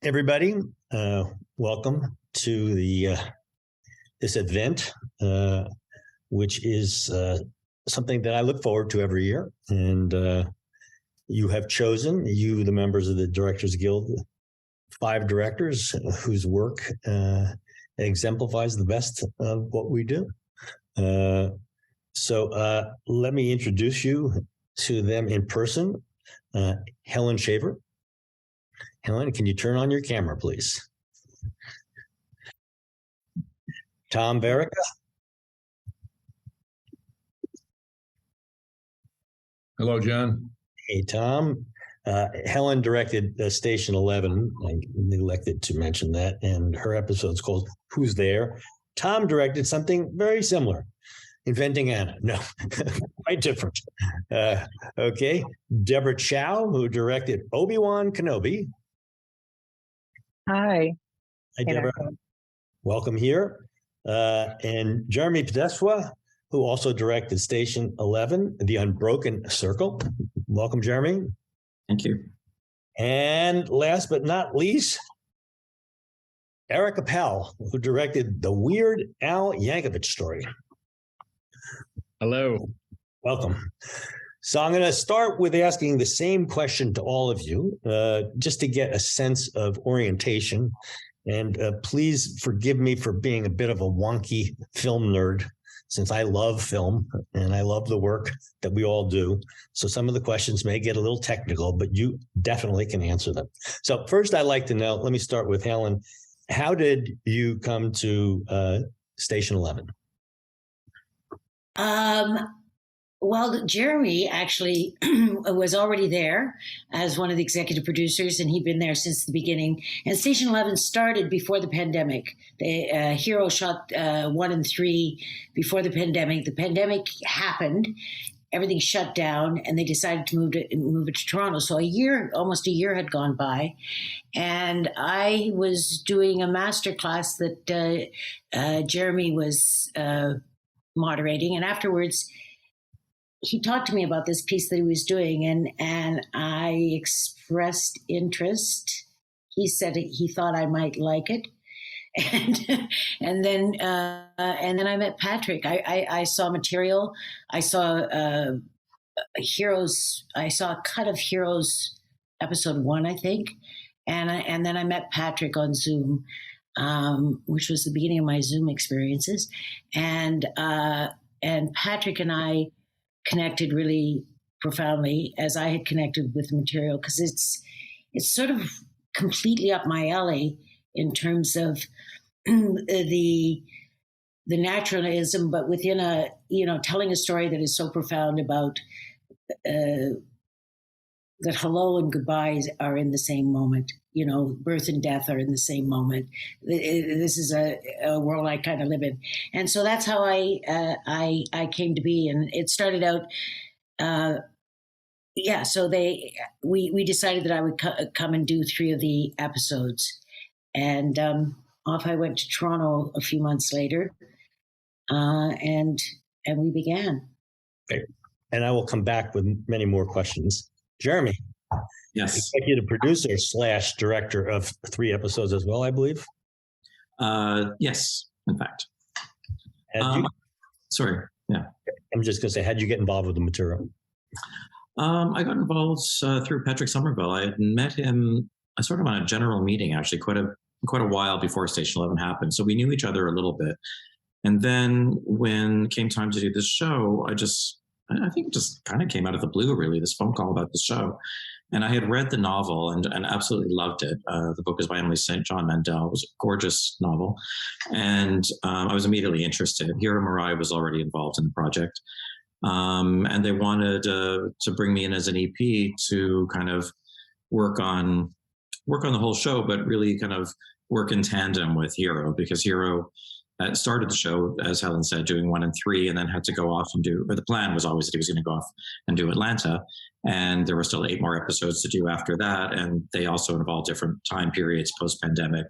everybody. Welcome to this event, which is something that I look forward to every year. And you have chosen, the members of the Directors Guild, 5 directors whose work exemplifies the best of what we do. So let me introduce you to them in person. Helen Shaver. Helen, can you turn on your camera, please? Tom Verica. Hello, John. Hey, Tom. Helen directed Station 11. I neglected to mention that, and her episode's called Who's There? Tom directed something very similar, Inventing Anna. No, quite different. Okay. Deborah Chow, who directed Obi-Wan Kenobi. Hi. Hi, Deborah. Welcome here. And Jeremy Podeswa, who also directed Station 11, The Unbroken Circle. Welcome, Jeremy. Thank you. And last but not least, Eric Appel, who directed The Weird Al Yankovic Story. Hello. Welcome. So I'm going to start with asking the same question to all of you, just to get a sense of orientation. And please forgive me for being a bit of a wonky film nerd, since I love film and I love the work that we all do. So some of the questions may get a little technical, but you definitely can answer them. So first, I'd like to know, let me start with Helen. How did you come to Station 11? Well, Jeremy actually was already there as one of the executive producers, and he'd been there since the beginning. And Station 11 started before the pandemic. Hero shot 1 and 3 before the pandemic. The pandemic happened, everything shut down, and they decided to move it to Toronto. So almost a year had gone by, and I was doing a master class that Jeremy was moderating, and afterwards, he talked to me about this piece that he was doing, and I expressed interest. He said he thought I might like it, and then I met Patrick. I saw material. I saw Heroes. I saw a cut of Heroes episode 1, I think, and then I met Patrick on Zoom, which was the beginning of my Zoom experiences, and Patrick and I connected really profoundly, as I had connected with the material, because it's sort of completely up my alley in terms of the naturalism, but within telling a story that is so profound about that hello and goodbyes are in the same moment. Birth and death are in the same moment. This is a world I kind of live in, and so that's how I came to be. And it started out, So we decided that I would come and do 3 of the episodes, and off I went to Toronto a few months later, and we began. Okay. And I will come back with many more questions. Jeremy. Yes. Executive producer / director of 3 episodes as well, I believe. Yes, in fact. Sorry. Yeah. I'm just going to say, how'd you get involved with the material? I got involved through Patrick Somerville. I had met him sort of on a general meeting, actually, quite a while before Station 11 happened. So we knew each other a little bit. And then when it came time to do this show, I think it just kind of came out of the blue, really, this phone call about the show. And I had read the novel and absolutely loved it. The book is by Emily St. John Mandel. It was a gorgeous novel. And I was immediately interested. Hiro Murai was already involved in the project. And they wanted to bring me in as an EP to kind of work on the whole show, but really kind of work in tandem with Hiro, because Hiro started the show, as Helen said, doing 1 and 3, and then had to go off and the plan was always that he was going to go off and do Atlanta. And there were still 8 more episodes to do after that. And they also involved different time periods post-pandemic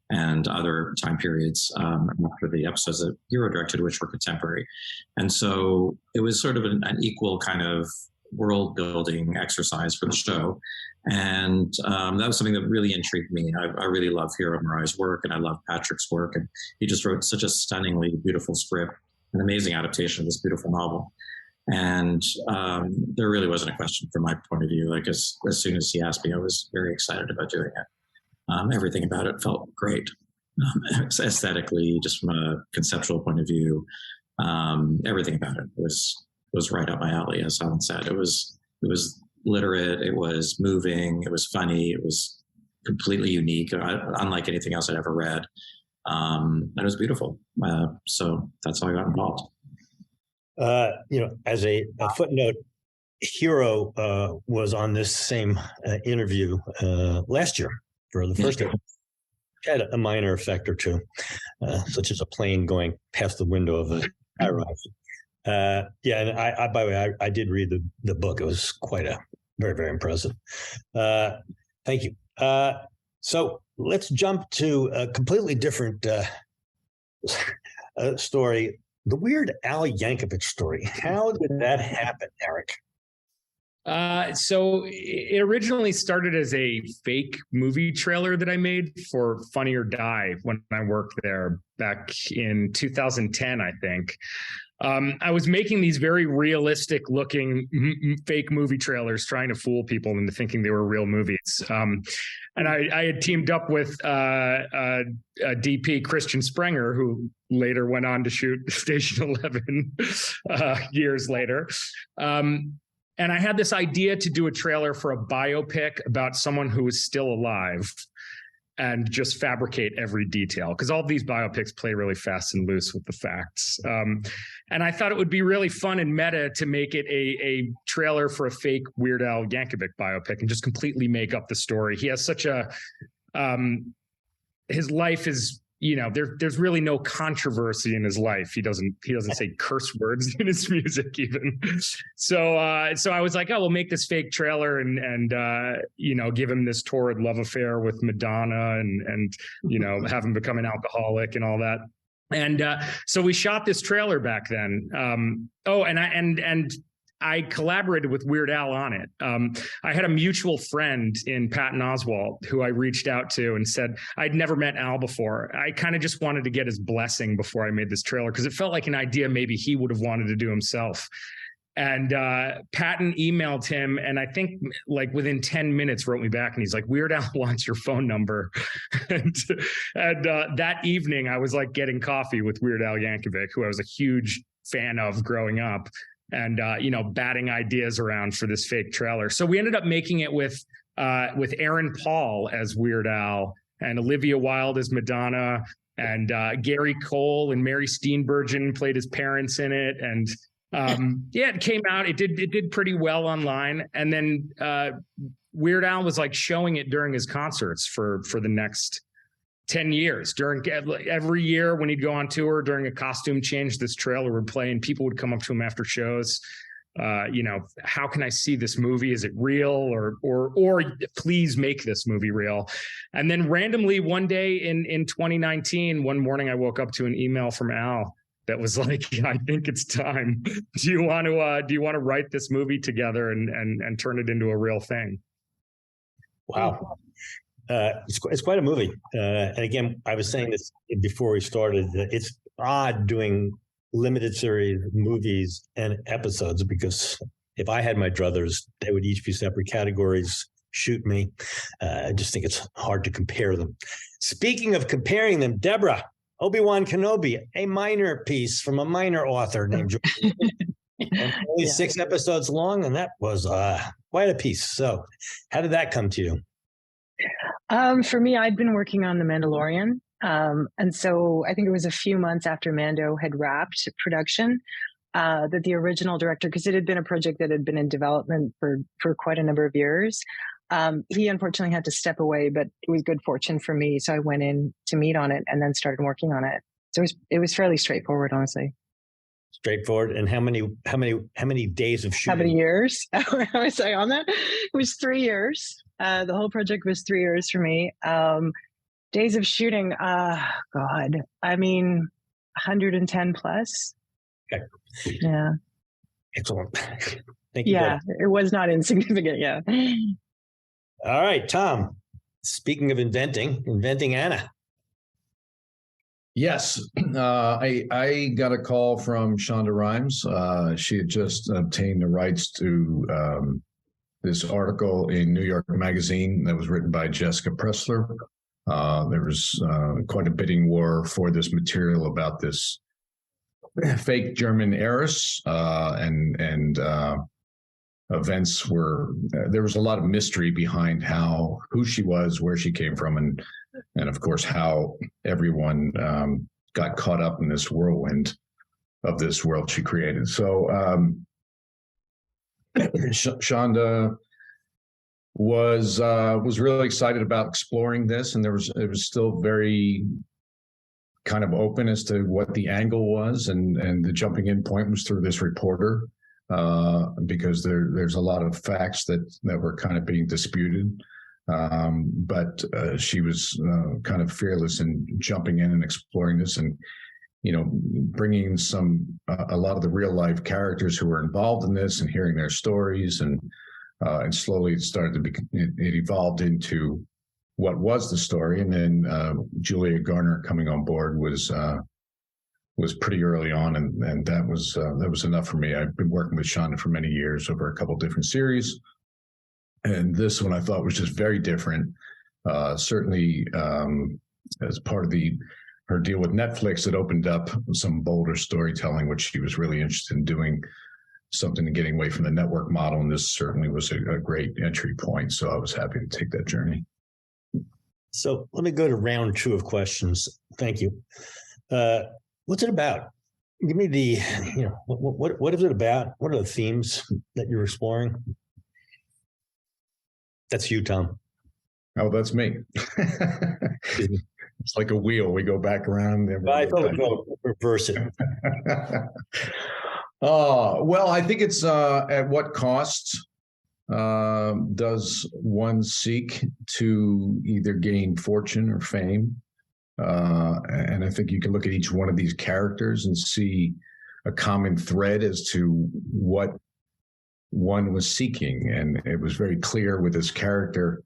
and other time periods after the episodes that Hiro directed, which were contemporary. And so it was sort of an equal kind of world building exercise for the show. And that was something that really intrigued me. I really love Hiro Murai's work, and I love Patrick's work. And he just wrote such a stunningly beautiful script, an amazing adaptation of this beautiful novel. And there really wasn't a question from my point of view. Like as soon as he asked me, I was very excited about doing it. Everything about it felt great, aesthetically, just from a conceptual point of view. Everything about it was right up my alley, as Alan said. It was literate, it was moving, it was funny, it was completely unique, unlike anything else I'd ever read. And it was beautiful. So that's how I got involved. As a footnote, Hiro was on this same interview last year for the first time. Had a minor effect or two, such as a plane going past the window of a high-rise. And I, by the way, I did read the book. It was quite very, very impressive. Thank you. So let's jump to a completely different story. The Weird Al Yankovic story. How did that happen, Eric? So it originally started as a fake movie trailer that I made for Funny or Die when I worked there back in 2010, I think. I was making these very realistic looking fake movie trailers, trying to fool people into thinking they were real movies. And I had teamed up with a DP, Christian Sprenger, who later went on to shoot Station 11 years later. And I had this idea to do a trailer for a biopic about someone who is still alive and just fabricate every detail, because all of these biopics play really fast and loose with the facts. And I thought it would be really fun and meta to make it a trailer for a fake Weird Al Yankovic biopic and just completely make up the story. He has such a, his life is, there's really no controversy in his life. He doesn't say curse words in his music even. So I was like, we'll make this fake trailer and give him this torrid love affair with Madonna and have him become an alcoholic and all that. And so we shot this trailer back then. I collaborated with Weird Al on it. I had a mutual friend in Patton Oswalt who I reached out to and said, I'd never met Al before. I kind of just wanted to get his blessing before I made this trailer because it felt like an idea maybe he would have wanted to do himself. And Patton emailed him, and I think like within 10 minutes wrote me back, and he's like, Weird Al wants your phone number. and that evening I was like getting coffee with Weird Al Yankovic, who I was a huge fan of growing up. And, batting ideas around for this fake trailer. So we ended up making it with Aaron Paul as Weird Al and Olivia Wilde as Madonna and Gary Cole and Mary Steenburgen played his parents in it. And it came out. It did pretty well online. And then Weird Al was like showing it during his concerts for the next 10 years. During every year when he'd go on tour during a costume change, this trailer would play and people would come up to him after shows. How can I see this movie? Is it real? Or please make this movie real. And then randomly one day in 2019, one morning I woke up to an email from Al that was like, I think it's time. Do you want to write this movie together and turn it into a real thing? Wow. It's quite a movie. And again, I was saying this before we started, it's odd doing limited series movies and episodes, because if I had my druthers, they would each be separate categories, shoot me. I just think it's hard to compare them. Speaking of comparing them, Deborah, Obi-Wan Kenobi, a minor piece from a minor author named George. And only 6 episodes long, and that was quite a piece. So how did that come to you? For me, I'd been working on The Mandalorian. And so I think it was a few months after Mando had wrapped production that the original director, because it had been a project that had been in development for quite a number of years, he unfortunately had to step away, but it was good fortune for me. So I went in to meet on it and then started working on it. So it was fairly straightforward, honestly. Straightforward. And how many days of shooting? How many years? Was I on that? It was 3 years. The whole project was 3 years for me. Days of shooting, God, I mean, 110 plus. Okay. Yeah. Excellent. Thank you. Yeah, it was not insignificant. Yeah. All right, Tom. Speaking of inventing Anna. Yes, I got a call from Shonda Rhimes. She had just obtained the rights to this article in New York Magazine that was written by Jessica Pressler. There was quite a bidding war for this material about this fake German heiress, and events were. There was a lot of mystery behind who she was, where she came from, and of course how everyone got caught up in this whirlwind of this world she created. So Shonda was really excited about exploring this, and it was still very kind of open as to what the angle was, and the jumping in point was through this reporter, because there's a lot of facts that were kind of being disputed. But she was kind of fearless in jumping in and exploring this, and bringing a lot of the real life characters who were involved in this and hearing their stories, and slowly it started to it evolved into what was the story. And then Julia Garner coming on board was pretty early on, and that was enough for me. I've been working with Shonda for many years over a couple of different series, and this one I thought was just very different. Certainly, as part of her deal with Netflix, it opened up some bolder storytelling, which she was really interested in doing, something and getting away from the network model. And this certainly was a great entry point. So I was happy to take that journey. So let me go to round 2 of questions. Thank you. What's it about? Give me what is it about? What are the themes that you're exploring? That's you, Tom. Oh, that's me. It's like a wheel. We go back around. I thought we'd reverse it. Well, I think it's at what cost does one seek to either gain fortune or fame? And I think you can look at each one of these characters and see a common thread as to what one was seeking. And it was very clear with this character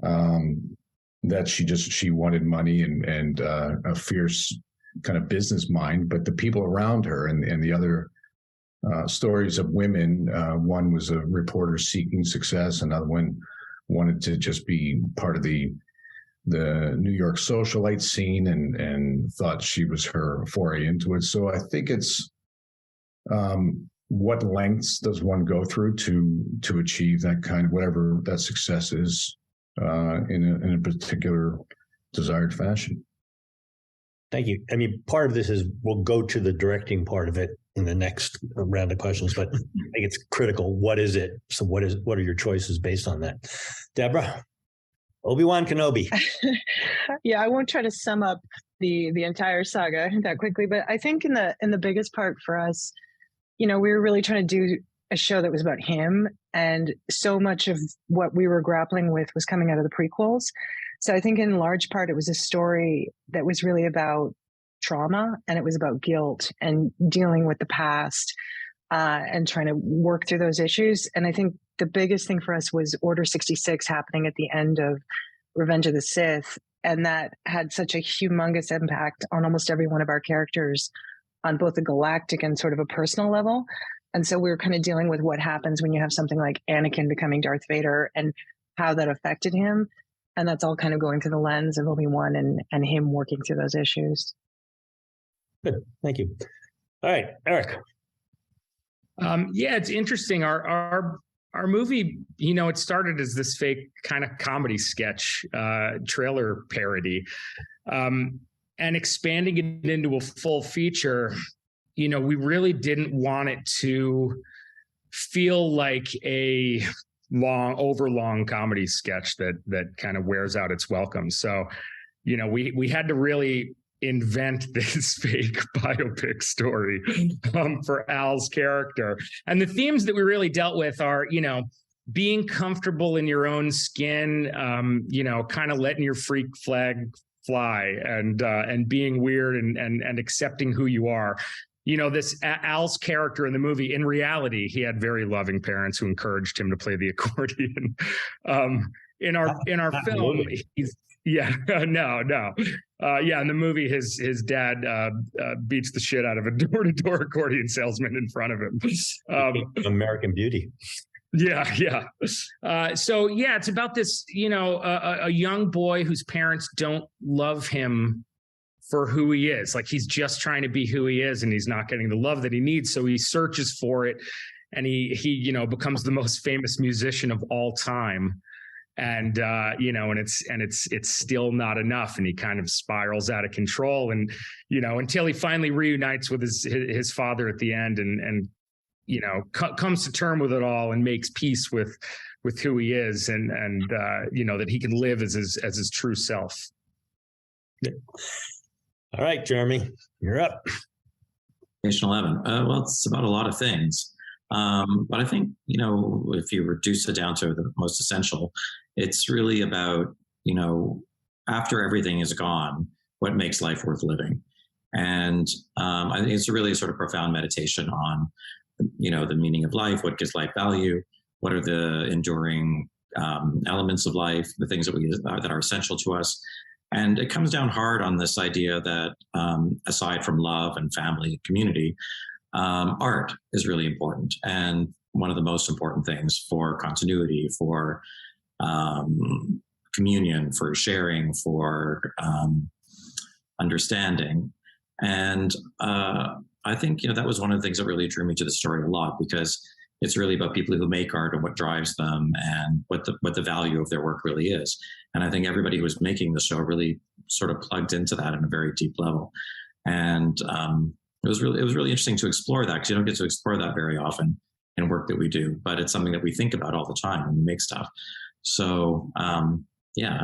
that she wanted money and a fierce kind of business mind, but the people around her and the other stories of women, one was a reporter seeking success, another one wanted to just be part of the New York socialite scene and thought she was her foray into it. So I think it's what lengths does one go through to achieve that kind of whatever that success is in a particular desired fashion. Thank you. I mean, part of this is we'll go to the directing part of it in the next round of questions, but I think it's critical. What is it? So what are your choices based on that? Deborah? Obi-Wan Kenobi. Yeah, I won't try to sum up the entire saga that quickly, but I think in the biggest part for us, we were really trying to do a show that was about him, and so much of what we were grappling with was coming out of the prequels. So I think in large part it was a story that was really about trauma, and it was about guilt and dealing with the past, and trying to work through those issues. And I think the biggest thing for us was Order 66 happening at the end of Revenge of the Sith. And that had such a humongous impact on almost every one of our characters on both a galactic and sort of a personal level. And so we were kind of dealing with what happens when you have something like Anakin becoming Darth Vader and how that affected him. And that's all kind of going through the lens of Obi-Wan and him working through those issues. Good. Thank you. All right, Eric. Yeah, it's interesting. Our movie, it started as this fake kind of comedy sketch, trailer parody, and expanding it into a full feature. We really didn't want it to feel like a overlong comedy sketch that kind of wears out its welcome. So, we had to really invent this fake biopic story for Al's character. And the themes that we really dealt with are, being comfortable in your own skin, kind of letting your freak flag fly and being weird and accepting who you are. This Al's character in the movie, in reality, he had very loving parents who encouraged him to play the accordion. in our film, he's no. In the movie, his dad beats the shit out of a door-to-door accordion salesman in front of him. American Beauty. Yeah. So it's about this, a young boy whose parents don't love him for who he is. Like, he's just trying to be who he is, and he's not getting the love that he needs. So he searches for it, and he becomes the most famous musician of all time. And it's still not enough, and he kind of spirals out of control, and until he finally reunites with his father at the end, and comes to term with it all and makes peace with who he is, and that he can live as his true self. Yeah. All right, Jeremy, you're up. Station 11. Well, it's about a lot of things. But I think, if you reduce it down to the most essential, it's really about, after everything is gone, what makes life worth living. And I think it's really a sort of profound meditation on, the meaning of life, what gives life value, what are the enduring elements of life, the things that are essential to us. And it comes down hard on this idea that aside from love and family and community, art is really important, and one of the most important things for continuity, for communion, for sharing, for understanding. And I think that was one of the things that really drew me to the story a lot, because it's really about people who make art and what drives them and what the value of their work really is. And I think everybody who was making the show really sort of plugged into that in a very deep level. And it was really interesting to explore that, because you don't get to explore that very often in work that we do, but it's something that we think about all the time when we make stuff. So I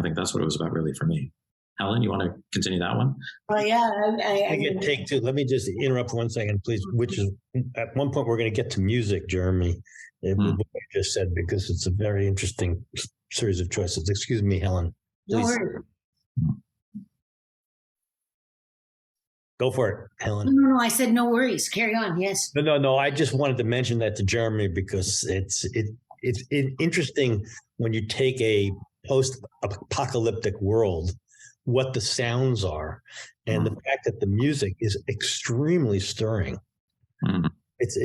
think that's what it was about really for me. Helen, you want to continue that one? Well, yeah, I get take two. Let me just interrupt for 1 second, please. Which is, at one point, we're going to get to music, Jeremy, what you just said, because it's a very interesting series of choices. Excuse me, Helen. Please. Go for it, Helen. No, I said no worries. Carry on. Yes. No. I just wanted to mention that to Jeremy, because it's interesting when you take a post-apocalyptic world, what the sounds are, and the fact that the music is extremely stirring. It's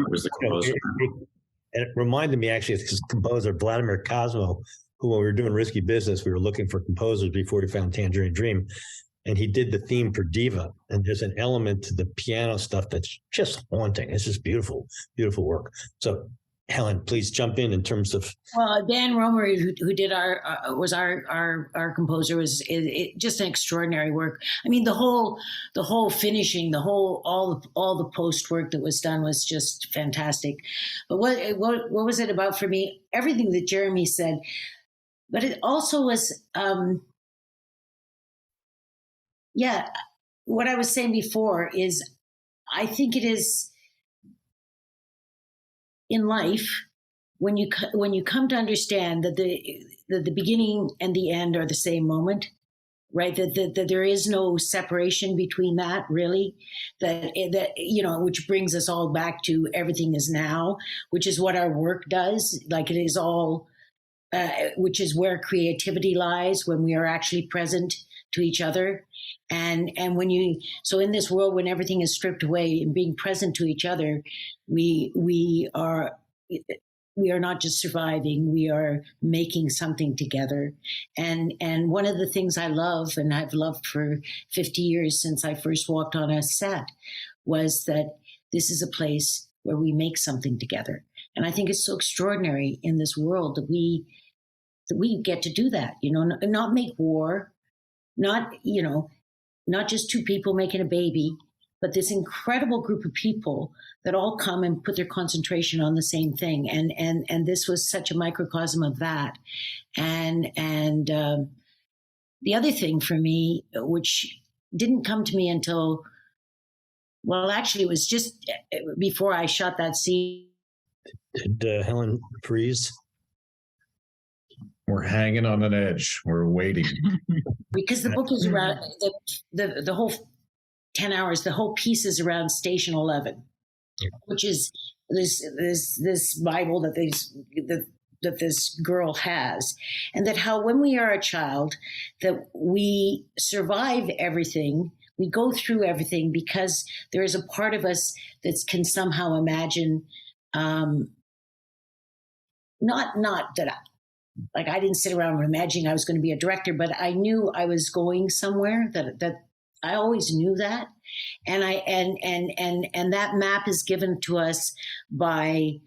was the composer. And it reminded me, actually, it's composer Vladimir Cosmo, who, when we were doing Risky Business, we were looking for composers before we found Tangerine Dream. And he did the theme for Diva. And there's an element to the piano stuff that's just haunting. It's just beautiful, beautiful work. So, Helen, please jump in terms of. Well, Dan Romer, who did our composer, was just an extraordinary work. I mean, the whole finishing, all the post work that was done was just fantastic. But what was it about for me? Everything that Jeremy said, but it also was, what I was saying before is, I think it is. In life, when you come to understand that the beginning and the end are the same moment, right? That there is no separation between that, really. That which brings us all back to everything is now, which is what our work does. Like, it is all, which is where creativity lies, when we are actually present to each other. And so in this world, when everything is stripped away and being present to each other, we are not just surviving, we are making something together. And one of the things I love, and I've loved for 50 years since I first walked on a set, was that this is a place where we make something together. And I think it's so extraordinary in this world that we get to do that, not make war, not just two people making a baby, but this incredible group of people that all come and put their concentration on the same thing. And this was such a microcosm of that. And the other thing for me, which didn't come to me until, well, actually, it was just before I shot that scene. Did Helen freeze? We're hanging on an edge. We're waiting. Because the book is around the whole 10 hours. The whole piece is around Station 11, which is this Bible that that this girl has, and that how when we are a child, that we survive everything, we go through everything because there is a part of us that can somehow imagine, not that I didn't sit around imagining I was going to be a director, but I knew I was going somewhere. That I always knew that, and that map is given to us by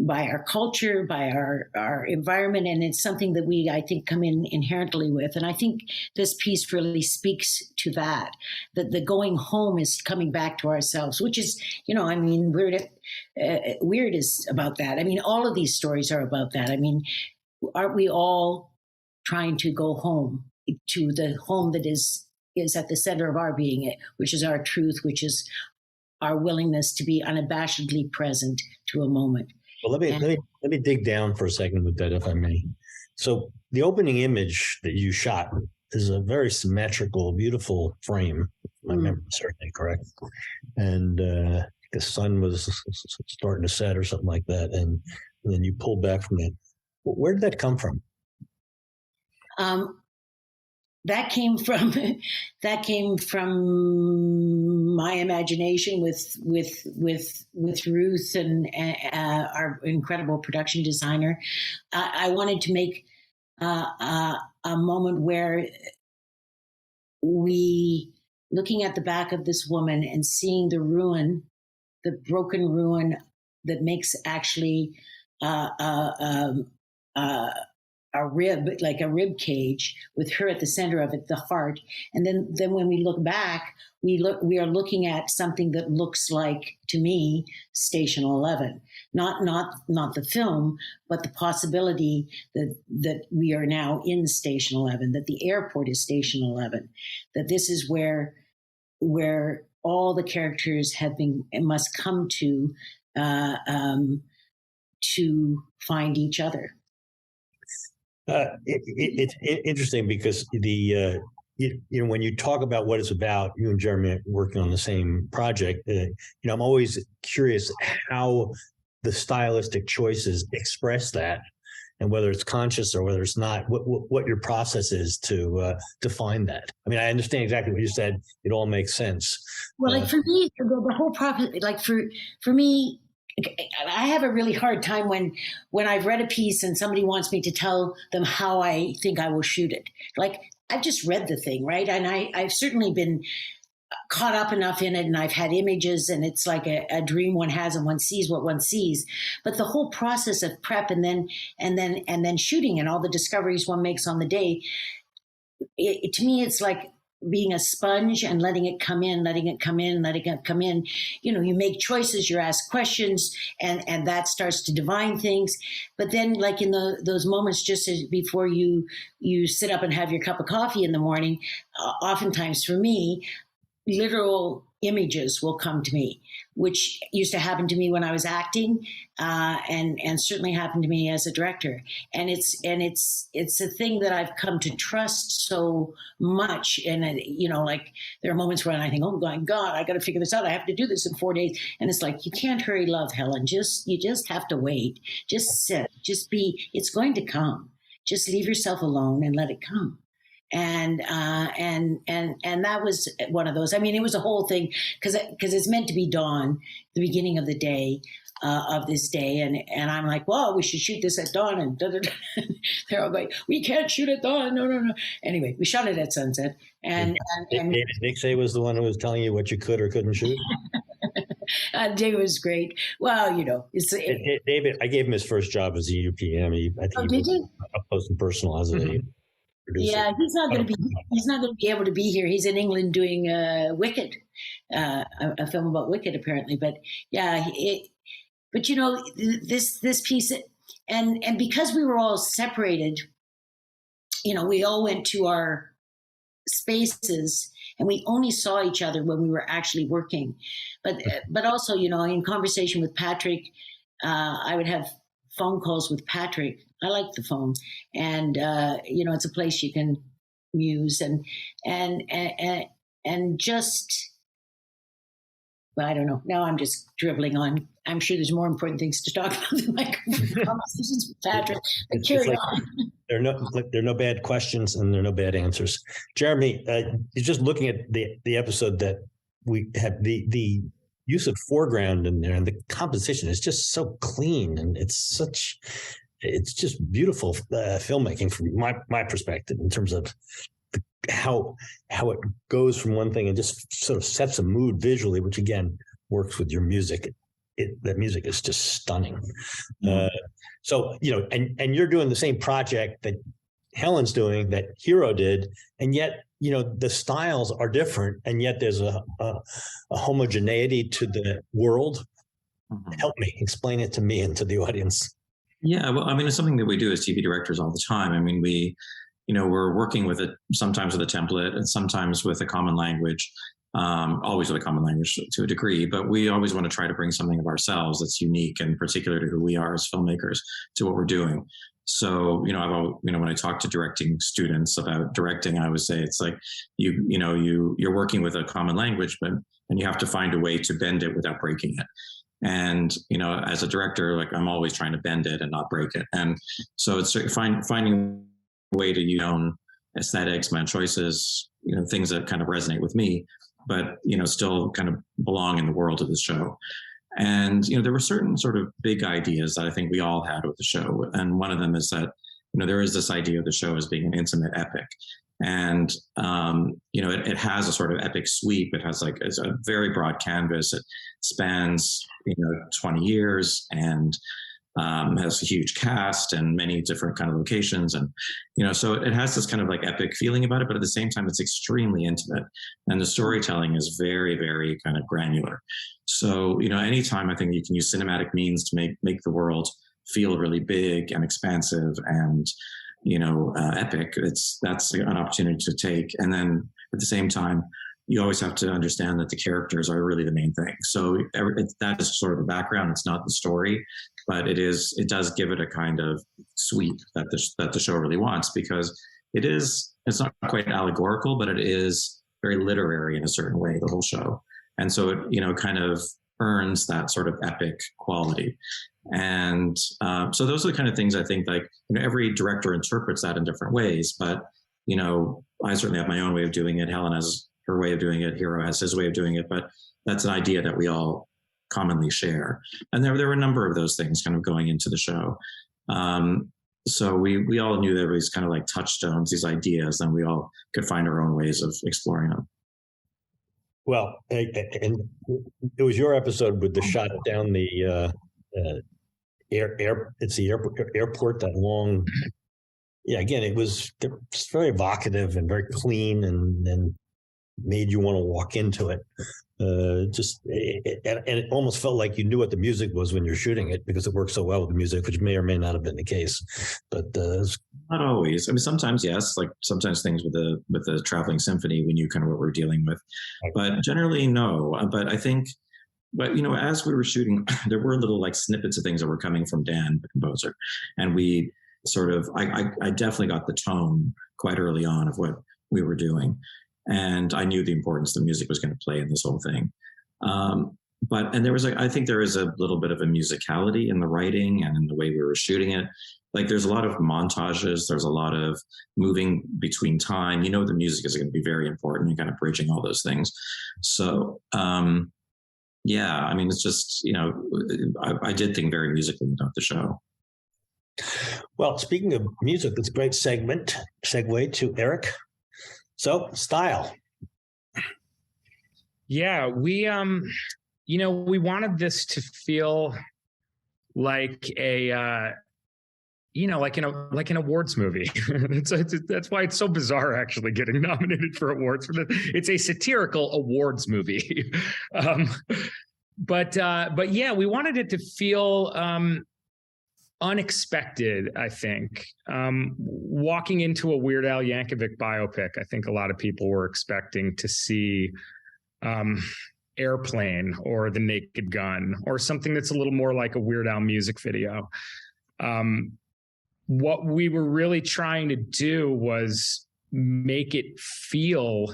our culture, by our environment, and it's something that we, I think, come in inherently with. And I think this piece really speaks to that the going home is coming back to ourselves, which is, I mean, Weird is about that. I mean, all of these stories are about that. I mean, aren't we all trying to go home to the home that is at the center of our being, which is our truth, which is our willingness to be unabashedly present to a moment. Well, let me dig down for a second with that, if I may. So the opening image that you shot is a very symmetrical, beautiful frame. If my memory is certainly correct. And the sun was starting to set or something like that, and then you pulled back from it. Where did that come from? That came from my imagination with Ruth and our incredible production designer. I wanted to make a moment where we, looking at the back of this woman and seeing the ruin, the broken ruin that makes actually a rib, like a rib cage, with her at the center of it, the heart. And then when we look back, we are looking at something that looks like, to me, Station 11. Not the film, but the possibility that we are now in Station 11, that the airport is Station 11, that this is where all the characters must come to find each other. It's interesting because when you talk about what it's about, you and Jeremy are working on the same project. I'm always curious how the stylistic choices express that, and whether it's conscious or whether it's not. What your process is to find that. I mean, I understand exactly what you said. It all makes sense. Well, like for me, the whole process, like for me. I have a really hard time when I've read a piece and somebody wants me to tell them how I think I will shoot it. Like, I've just read the thing, right? And I've certainly been caught up enough in it, and I've had images, and it's like a dream one has, and one sees what one sees. But the whole process of prep and then shooting and all the discoveries one makes on the day, to me, it's like being a sponge and letting it come in. You make choices, you ask questions, and that starts to divine things. But then, like in those moments just before you sit up and have your cup of coffee in the morning, oftentimes for me, literal images will come to me, which used to happen to me when I was acting, and certainly happened to me as a director. And it's a thing that I've come to trust so much. And like there are moments when I think, oh my God, I got to figure this out. I have to do this in 4 days. And it's like, you can't hurry love, Helen. You just have to wait. Just sit. Just be. It's going to come. Just leave yourself alone and let it come. And that was one of those. I mean, it was a whole thing because it's meant to be dawn, the beginning of the day, of this day, and I'm like, well, we should shoot this at dawn, and they're all like, we can't shoot at dawn, no. Anyway, we shot it at sunset, and David Nixay was the one who was telling you what you could or couldn't shoot. David was great. Well, David, I gave him his first job as a UPM. Did you? Up close and personal as a producer. Yeah, he's not going to be able to be here. He's in England doing Wicked, a film about Wicked, apparently. But yeah, this piece, and because we were all separated, we all went to our spaces, and we only saw each other when we were actually working. But also, in conversation with Patrick, I would have phone calls with Patrick. I like the phone, and it's a place you can muse and just I don't know. Now I'm just dribbling on. I'm sure there's more important things to talk about than my conversations with Patrick. But carry on. There are no bad questions and there are no bad answers. Jeremy, you're just looking at the episode that we had, the use of foreground in there, and the composition is just so clean, and it's just beautiful filmmaking from my perspective in terms of how it goes from one thing and just sort of sets a mood visually, which again works with your music. That music is just stunning. So, and you're doing the same project that Helen's doing, that Hero did, and yet, the styles are different, and yet there's a homogeneity to the world. Help me explain it to me and to the audience. Yeah, well, I mean, it's something that we do as TV directors all the time. I mean, we're working with it sometimes with a template and sometimes with a common language, always with a common language to a degree, but we always want to try to bring something of ourselves that's unique and particular to who we are as filmmakers to what we're doing. So, when I talk to directing students about directing, I always say it's like, you're working with a common language, and you have to find a way to bend it without breaking it. And, as a director, like I'm always trying to bend it and not break it. And so it's finding a way to use my own aesthetics, my own choices, things that kind of resonate with me, but, still kind of belong in the world of the show. And, there were certain sort of big ideas that I think we all had with the show. And one of them is that, there is this idea of the show as being an intimate epic. And, it has a sort of epic sweep. It has it's a very broad canvas. It spans, 20 years and has a huge cast and many different kind of locations. And, so it has this kind of like epic feeling about it, but at the same time, it's extremely intimate. And the storytelling is very, very kind of granular. So, anytime I think you can use cinematic means to make the world feel really big and expansive and, epic, that's an opportunity to take. And then at the same time, you always have to understand that the characters are really the main thing. So that is sort of the background. It's not the story, but it does give it a kind of sweep that the show really wants, because it's not quite allegorical, but it is very literary in a certain way, the whole show. And so it, kind of earns that sort of epic quality. And so those are the kind of things I think every director interprets that in different ways, but, I certainly have my own way of doing it. Helen has her way of doing it. Hero has his way of doing it, but that's an idea that we all commonly share. And there were a number of those things kind of going into the show. So we all knew there was kind of like touchstones, these ideas, and we all could find our own ways of exploring them. Well, and it was your episode with the shot down the airport, that long. Yeah, again, it was very evocative and very clean, and made you want to walk into it. And it almost felt like you knew what the music was when you're shooting it, because it worked so well with the music, which may or may not have been the case. But not always. I mean, sometimes yes, like sometimes things with the traveling symphony, we knew kind of what we're dealing with, but generally no. But I think, as we were shooting, there were little like snippets of things that were coming from Dan, the composer, and we sort of, I definitely got the tone quite early on of what we were doing. And I knew the importance the music was going to play in this whole thing. And there was I think there is a little bit of a musicality in the writing and in the way we were shooting it. Like there's a lot of montages. There's a lot of moving between time. The music is going to be very important and kind of bridging all those things. So, yeah, I mean, it's just, I did think very musically about the show. Well, speaking of music, that's a great segue to Eric. So, style. Yeah, we we wanted this to feel like a like an awards movie. That's why it's so bizarre actually getting nominated for awards. It's a satirical awards movie. But yeah, we wanted it to feel unexpected, I think. Walking into a Weird Al Yankovic biopic, I think a lot of people were expecting to see Airplane or The Naked Gun or something that's a little more like a Weird Al music video. What we were really trying to do was make it feel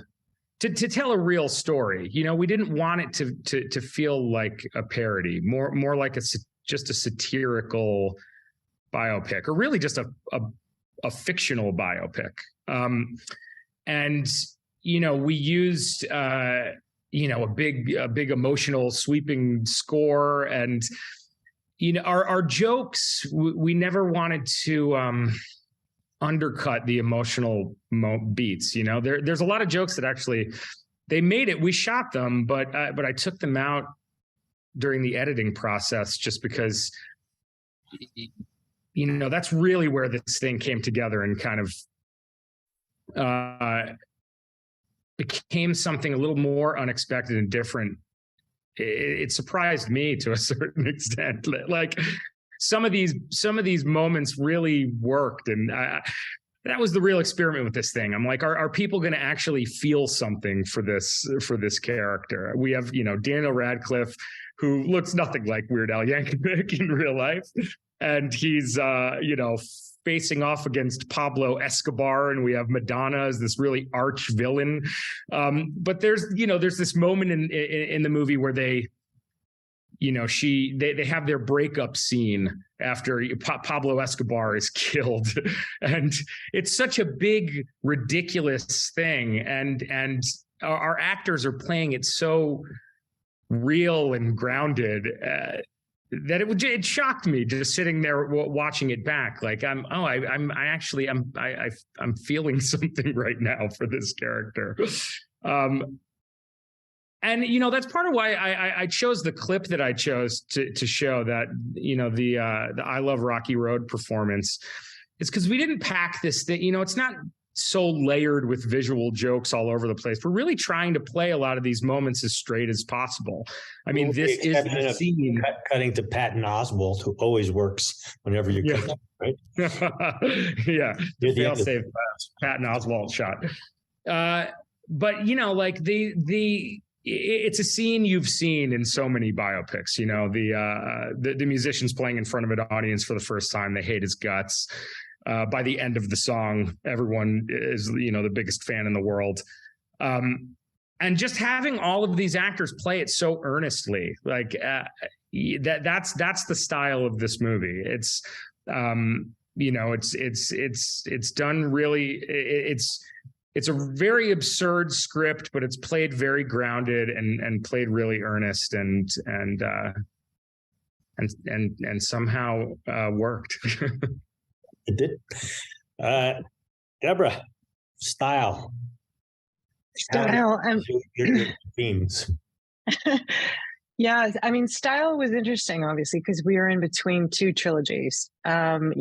to tell a real story. You know, we didn't want it to feel like a parody, more like just a satirical biopic, or really just a fictional biopic. And you know, we used you know, a big emotional sweeping score, and you know, our jokes, we never wanted to undercut the emotional beats. You know, there's a lot of jokes that actually they made it. We shot them, but I took them out during the editing process just because, you know, that's really where this thing came together and kind of became something a little more unexpected and different. It surprised me to a certain extent. Like some of these moments really worked, and that was the real experiment with this thing. I'm like, are people going to actually feel something for this character? We have, you know, Daniel Radcliffe, who looks nothing like Weird Al Yankovic in real life, and he's you know, facing off against Pablo Escobar, and we have Madonna as this really arch villain. But there's this moment in the movie where they, you know, they have their breakup scene after Pablo Escobar is killed, and it's such a big, ridiculous thing, and our actors are playing it so real and grounded. That it shocked me just sitting there watching it back. Like I'm feeling something right now for this character. And you know, that's part of why I chose the clip that I chose to show that, you know, the I Love Rocky Road performance. It's because we didn't pack this thing. You know, it's not so layered with visual jokes all over the place. We're really trying to play a lot of these moments as straight as possible. I mean, this is the scene. Cutting to Patton Oswalt, who always works whenever you cut, right? Yeah, the fail-safe Patton Oswalt shot. But you know, like it's a scene you've seen in so many biopics. You know, the musicians playing in front of an audience for the first time. They hate his guts. By the end of the song, everyone is, you know, the biggest fan in the world. And just having all of these actors play it so earnestly, like that's the style of this movie. It's, you know, it's done really, it's a very absurd script, but it's played very grounded and played really earnest and somehow worked. It did. Deborah, style. Style. Your themes. Yeah, I mean, style was interesting, obviously, because we are in between two trilogies. You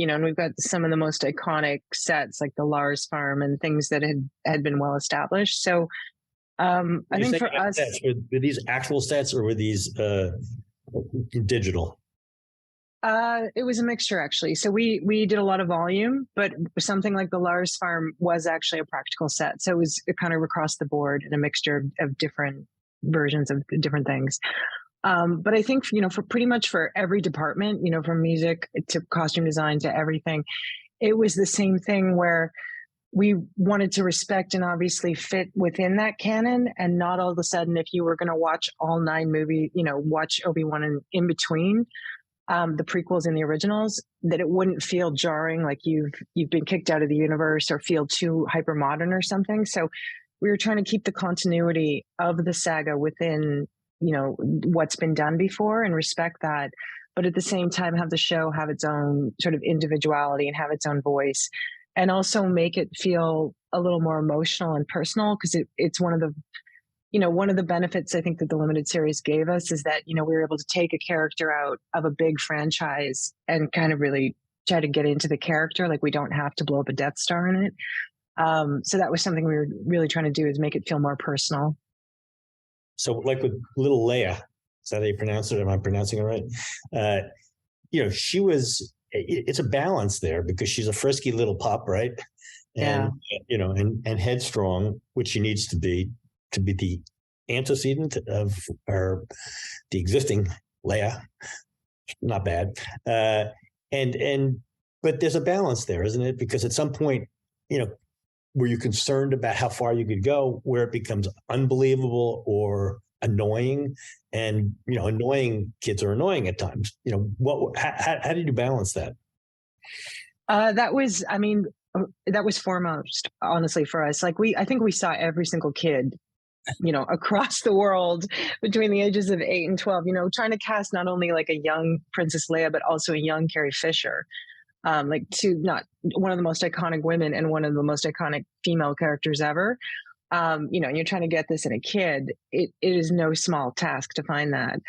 know, and we've got some of the most iconic sets, like the Lars Farm and things that had been well established. So, I think for us, were these actual sets or were these digital? It was a mixture, actually. So we did a lot of volume, but something like the Lars Farm was actually a practical set. So it was kind of across the board and a mixture of different versions of different things. But I think, you know, for pretty much for every department, you know, from music to costume design to everything, it was the same thing where we wanted to respect and obviously fit within that canon, and not all of a sudden, if you were going to watch all 9 movies, you know, watch Obi-Wan and in between, the prequels and the originals, that it wouldn't feel jarring, like you've been kicked out of the universe or feel too hyper modern or something. So we were trying to keep the continuity of the saga within, you know, what's been done before and respect that, but at the same time have the show have its own sort of individuality and have its own voice, and also make it feel a little more emotional and personal, because it's one of the, you know, one of the benefits I think that the limited series gave us is that, you know, we were able to take a character out of a big franchise and kind of really try to get into the character. Like, we don't have to blow up a Death Star in it. So that was something we were really trying to do, is make it feel more personal. So like with little Leia, is that how you pronounce it? Am I pronouncing it right? You know, it's a balance there because she's a frisky little pup, right? And, you know, and headstrong, which she needs to be the antecedent of the existing Leia. Not bad. But there's a balance there, isn't it? Because at some point, you know, were you concerned about how far you could go, where it becomes unbelievable or annoying? And, annoying kids are annoying at times. How did you balance that? That was foremost, honestly, for us. I think we saw every single kid, across the world between the ages of 8 and 12, trying to cast not only like a young Princess Leia, but also a young Carrie Fisher. Not one of the most iconic women and one of the most iconic female characters ever. You're trying to get this in a kid. It is no small task to find that.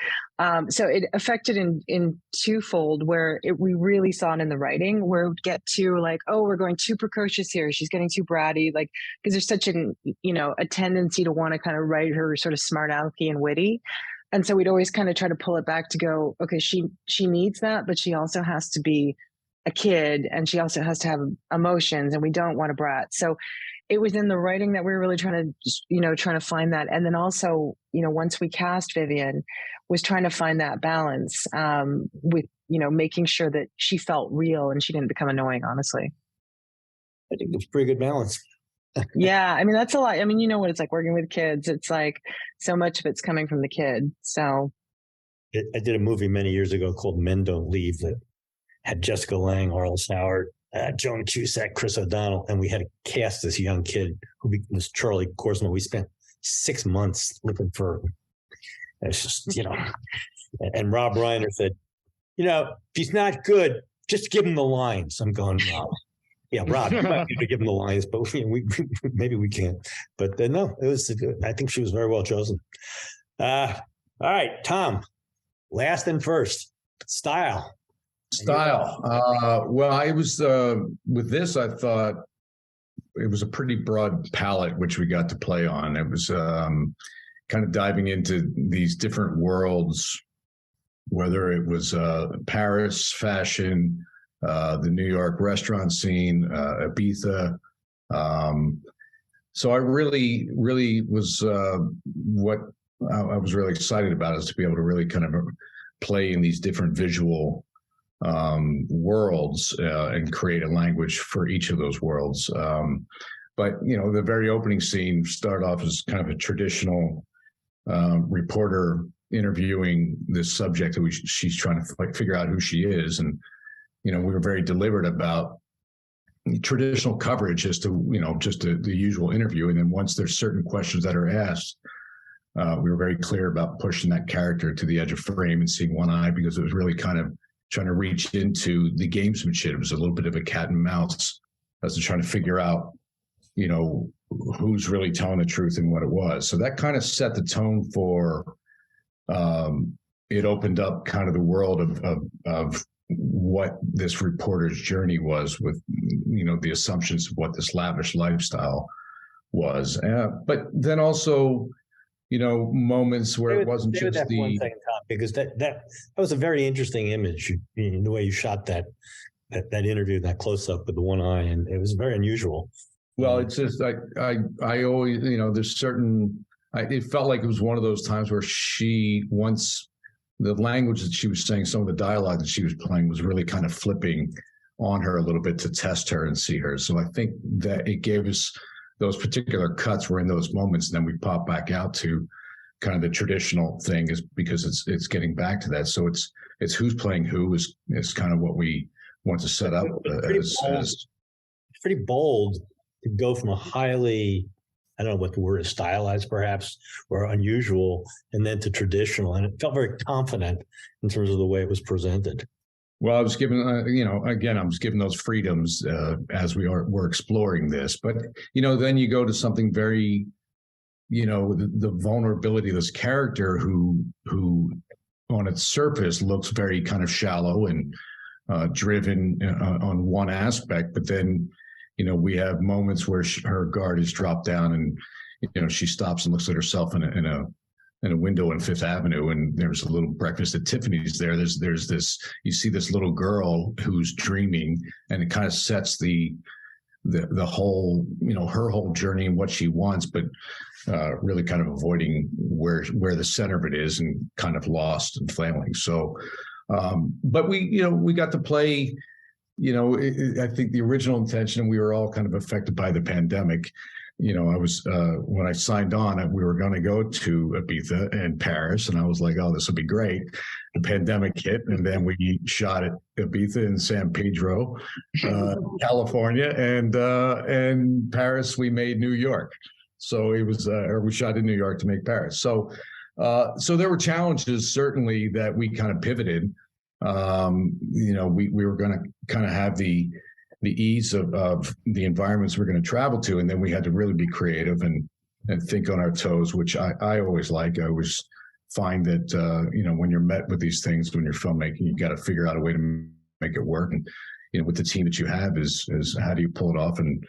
So it affected in twofold, where we really saw it in the writing, where it would get to like, oh, we're going too precocious here. She's getting too bratty, because there's such a tendency to want to kind of write her sort of smart alecky and witty. And so we'd always kind of try to pull it back to go, okay, she needs that, but she also has to be a kid, and she also has to have emotions, and we don't want a brat. So it was in the writing that we were really trying to find that. And then also, once we cast Vivian, was trying to find that balance with, making sure that she felt real and she didn't become annoying, honestly. I think it's a pretty good balance. Yeah. That's a lot. You know what it's like working with kids. It's like so much of it's coming from the kid. So I did a movie many years ago called Men Don't Leave that had Jessica Lange, Arliss Howard, Joan Cusack, Chris O'Donnell, and we had to cast this young kid who was Charlie Korsmo. We spent 6 months looking for him. It's just, and Rob Reiner said, if he's not good, just give him the lines. I'm going, no. Yeah, Rob, you might need to give him the lines, but we maybe we can't. But no, it was. I think she was very well chosen. All right, Tom, last and first, style. Well, I was with this. I thought it was a pretty broad palette which we got to play on. It was kind of diving into these different worlds, whether it was Paris fashion, the New York restaurant scene, Ibiza. So I really was what I was really excited about is to be able to really kind of play in these different visual worlds and create a language for each of those worlds. But the very opening scene started off as kind of a traditional reporter interviewing this subject that she's trying to figure out who she is, and we were very deliberate about traditional coverage as to just the usual interview, and then once there's certain questions that are asked, we were very clear about pushing that character to the edge of frame and seeing one eye, because it was really kind of trying to reach into the gamesmanship. It was a little bit of a cat and mouse as to trying to figure out, who's really telling the truth and what it was. So that kind of set the tone for, it opened up kind of the world of what this reporter's journey was with, the assumptions of what this lavish lifestyle was. But then also, moments where it wasn't just that one second, Tom, because that was a very interesting image, the way you shot that interview, that close up with the one eye, and it was very unusual. Well, it's just I always, there's certain, it felt like it was one of those times where the language that she was saying, some of the dialogue that she was playing was really kind of flipping on her a little bit to test her and see her. So I think that it gave us those particular cuts were in those moments, and then we pop back out to kind of the traditional thing, is because it's getting back to that. So it's who's playing who is kind of what we want to set up It's pretty bold to go from a highly, I don't know what the word is, stylized perhaps, or unusual, and then to traditional. And it felt very confident in terms of the way it was presented. Well, I was given, again, I was given those freedoms as we're exploring this. But, then you go to something very, the vulnerability of this character who on its surface looks very kind of shallow and driven on one aspect. But then, we have moments where her guard is dropped down, and, she stops and looks at herself in a window on Fifth Avenue, and there's a little breakfast at Tiffany's there. There's this, you see this little girl who's dreaming, and it kind of sets the whole, her whole journey and what she wants, but really kind of avoiding where the center of it is, and kind of lost and flailing. So, but we got to play I think the original intention, we were all kind of affected by the pandemic. I was when I signed on, we were going to go to Ibiza and Paris, and I was like, "Oh, this will be great." The pandemic hit, and then we shot at Ibiza and San Pedro, California, and Paris. We made New York, so it was, or we shot in New York to make Paris. So there were challenges certainly that we kind of pivoted. We were going to kind of have the ease of the environments we're going to travel to. And then we had to really be creative and think on our toes, which I always like. I always find that, when you're met with these things, when you're filmmaking, you got to figure out a way to make it work. And, with the team that you have is how do you pull it off and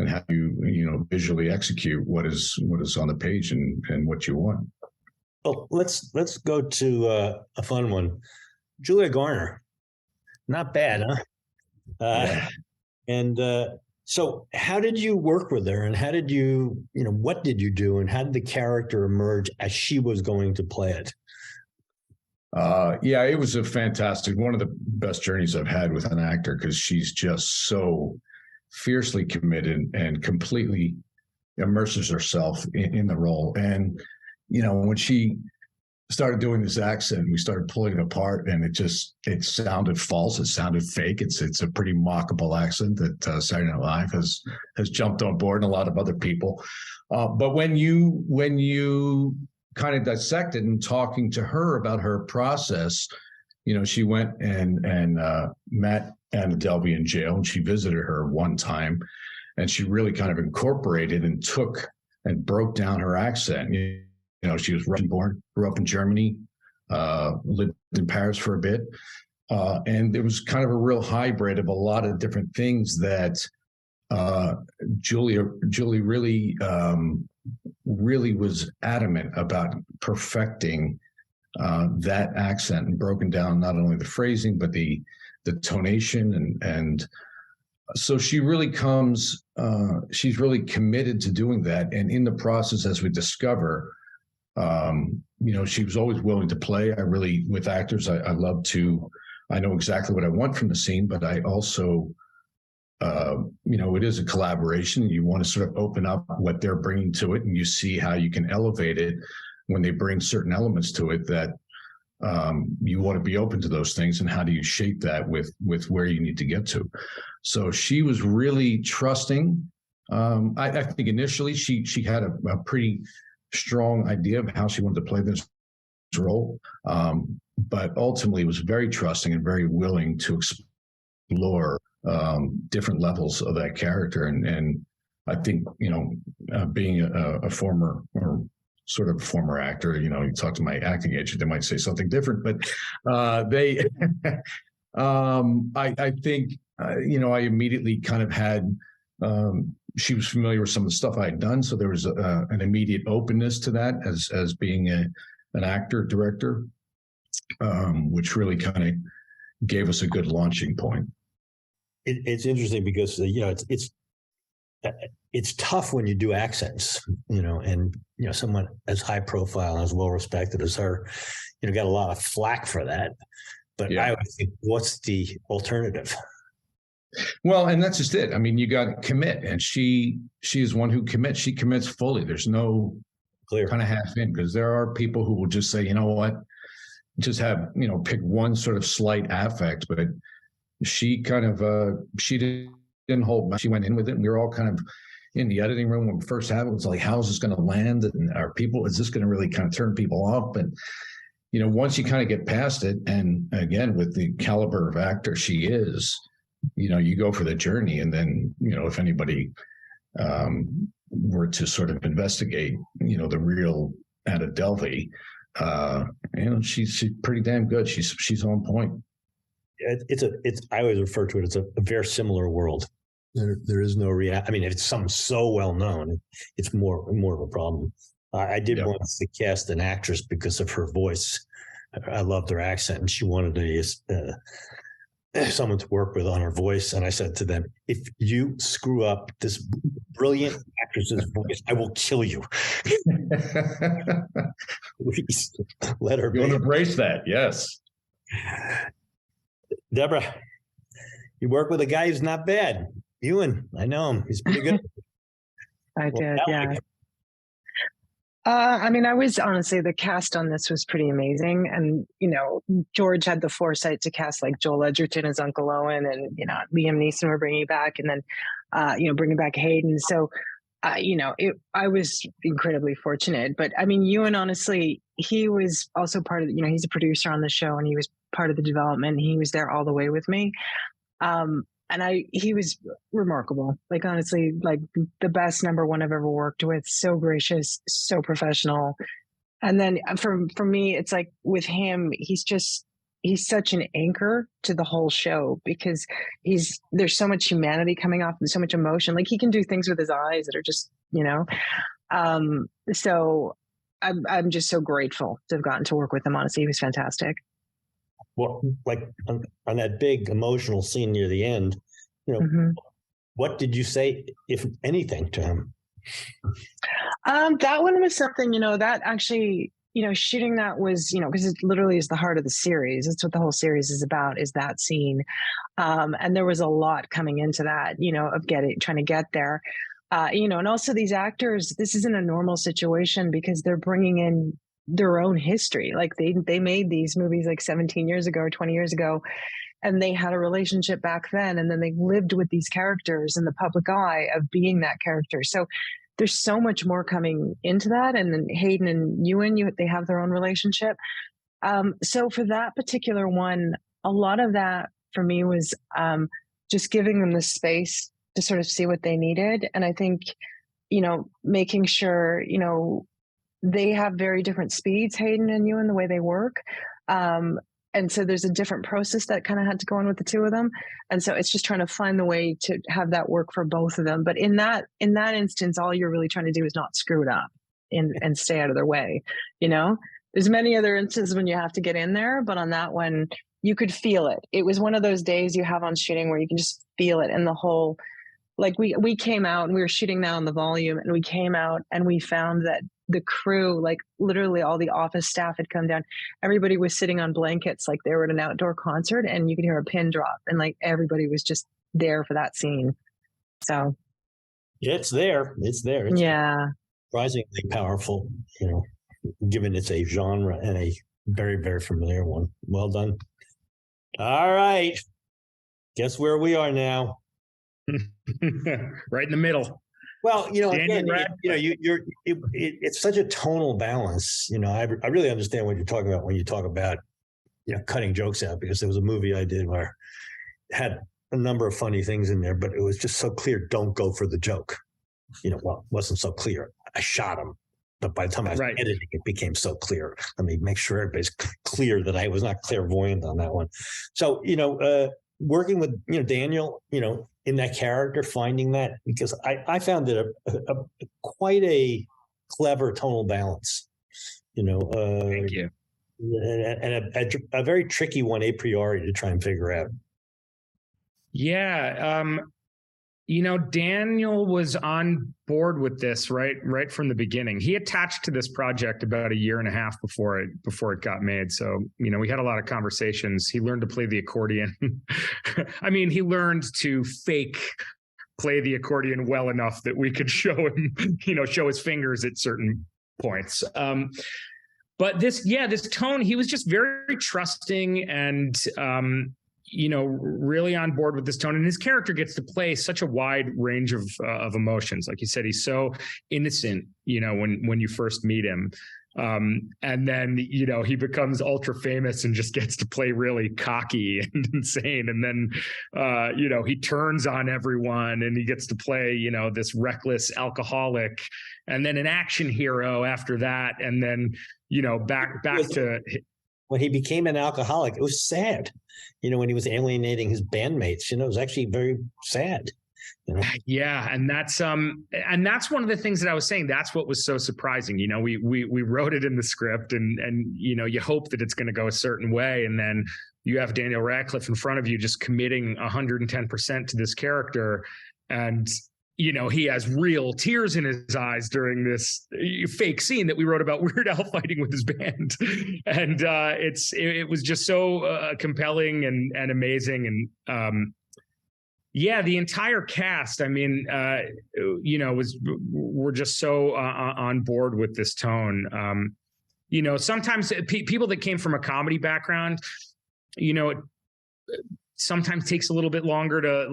how do you, visually execute what is on the page and what you want. Well, let's go to a fun one. Julia Garner. Not bad, huh? Yeah. And so how did you work with her, and how did you, what did you do, and how did the character emerge as she was going to play it? It was a fantastic, one of the best journeys I've had with an actor, because she's just so fiercely committed and completely immerses herself in the role. And, when she started doing this accent, we started pulling it apart, and it sounded false. It sounded fake. It's a pretty mockable accent that Saturday Night Live has jumped on board, and a lot of other people. But when you kind of dissect it and talking to her about her process, she went and met Anna Delvey in jail, and she visited her one time, and she really kind of incorporated and took and broke down her accent. She was Russian-born, grew up in Germany, lived in Paris for a bit. And it was kind of a real hybrid of a lot of different things that Julie really was adamant about perfecting that accent, and broken down not only the phrasing, but the tonation. And so she really she's really committed to doing that. And in the process, as we discover, she was always willing to play. With actors, I know exactly what I want from the scene, but I also, it is a collaboration. You want to sort of open up what they're bringing to it, and you see how you can elevate it when they bring certain elements to it that you want to be open to those things, and how do you shape that with where you need to get to. So she was really trusting. I think initially she had a pretty strong idea of how she wanted to play this role, but ultimately was very trusting and very willing to explore different levels of that character. And I think, being a former, or sort of former actor, you talk to my acting agent, they might say something different, but I think, I immediately kind of had, she was familiar with some of the stuff I had done. So there was an immediate openness to that as being an actor, director, which really kind of gave us a good launching point. It's interesting because, it's tough when you do accents, and, someone as high profile and as well respected as her, got a lot of flack for that. But yeah. I always think, what's the alternative? Well, and that's just it. I mean, you got to commit, and she is one who commits. She commits fully. There's no clear kind of half in, because there are people who will just say, you know what, just have, pick one sort of slight affect. But she kind of, she didn't hold back. She went in with it, and we were all kind of in the editing room when we first had it. It was like, how is this going to land? And is this going to really kind of turn people off? And, once you kind of get past it, and again, with the caliber of actor she is, you go for the journey. And then, if anybody were to sort of investigate, the real Anna Delvey, she's pretty damn good. She's on point. I always refer to it as a very similar world. There is no if it's something so well known, it's more of a problem. I did want to cast an actress because of her voice. I loved her accent, and she wanted to someone to work with on her voice. And I said to them, if you screw up this brilliant actress's voice, I will kill you. Please let her. You want to embrace that. Yes. Deborah, You work with a guy who's not bad. Ewan, I know him. He's pretty good. I did, yeah. I mean, I was honestly, the cast on this was pretty amazing. And, George had the foresight to cast like Joel Edgerton as Uncle Owen, and, Liam Neeson we're bringing back, and then, bringing back Hayden. So, I was incredibly fortunate. But I mean, Ewan, honestly, he was also part of, he's a producer on the show, and he was part of the development. He was there all the way with me. And he was remarkable, like, honestly, like the best number one I've ever worked with. So gracious, so professional. And then for me, it's like with him, he's such an anchor to the whole show, because there's so much humanity coming off and so much emotion. Like, he can do things with his eyes that are just, so I'm just so grateful to have gotten to work with him. Honestly, he was fantastic. Well, like on that big emotional scene near the end, what did you say, if anything, to him? That one was something, that actually, shooting that was, because it literally is the heart of the series. That's what the whole series is about, is that scene. And there was a lot coming into that, of trying to get there. And also these actors, this isn't a normal situation, because they're bringing in their own history. Like they made these movies like 17 years ago or 20 years ago, and they had a relationship back then, and then they lived with these characters in the public eye of being that character. So there's so much more coming into that. And then Hayden and Ewan, they have their own relationship. So for that particular one, a lot of that for me was just giving them the space to sort of see what they needed. And I think, making sure, they have very different speeds, Hayden and Ewan, the way they work. And so there's a different process that kind of had to go on with the two of them. And so it's just trying to find the way to have that work for both of them. But in that instance, all you're really trying to do is not screw it up and stay out of their way. There's many other instances when you have to get in there, but on that one, you could feel it. It was one of those days you have on shooting where you can just feel it. And the whole, like we came out, and we were shooting now in the volume, and we came out and we found that the crew, like literally all the office staff had come down. Everybody was sitting on blankets like they were at an outdoor concert, and you could hear a pin drop, and like everybody was just there for that scene. So it's there. It's surprisingly powerful, given it's a genre and a very, very familiar one. Well done. All right. Guess where we are now? Right in the middle. Well, again, it's such a tonal balance. I really understand what you're talking about when you talk about, cutting jokes out, because there was a movie I did where it had a number of funny things in there, but it was just so clear. Don't go for the joke. It wasn't so clear. I shot him, but by the time I was editing, it became so clear. Let me make sure everybody's clear that I was not clairvoyant on that one. So, working with, Daniel, in that character, finding that, because I found it quite a clever tonal balance, Thank you. And a very tricky one a priori to try and figure out. Yeah. Daniel was on board with this right from the beginning. He attached to this project about a year and a half before it got made. So, we had a lot of conversations. He learned to play the accordion. I mean, he learned to fake play the accordion well enough that we could show him, show his fingers at certain points. But this tone, he was just very trusting and, really on board with this tone, and his character gets to play such a wide range of emotions. Like you said, he's so innocent, when you first meet him. And then, he becomes ultra famous and just gets to play really cocky and insane. And then, he turns on everyone, and he gets to play, this reckless alcoholic, and then an action hero after that. And then, back to when he became an alcoholic, it was sad. When he was alienating his bandmates, it was actually very sad. Yeah, and that's one of the things that I was saying. That's what was so surprising. We wrote it in the script, and you hope that it's going to go a certain way, and then you have Daniel Radcliffe in front of you just committing 110% to this character, and he has real tears in his eyes during this fake scene that we wrote about Weird Al fighting with his band. And it was just so compelling and amazing. And yeah, the entire cast, I mean, we're just so on board with this tone. Sometimes people that came from a comedy background, it sometimes takes a little bit longer to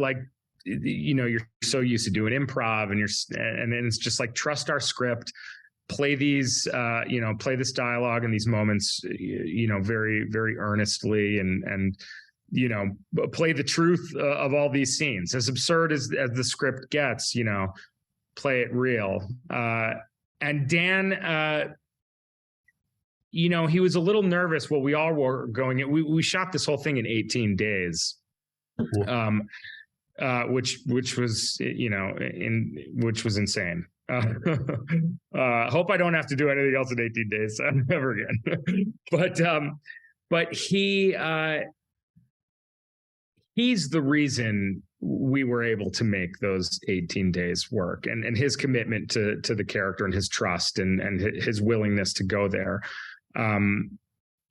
you're so used to doing improv and then it's just like, trust our script, play these, play this dialogue and these moments, very, very earnestly and play the truth of all these scenes. As absurd as the script gets, play it real. And Dan, he was a little nervous. Well, we all were going. We shot this whole thing in 18 days, which was which was insane. Hope I don't have to do anything else in 18 days ever again. But he's the reason we were able to make those 18 days work, and his commitment to the character and his trust and his willingness to go there.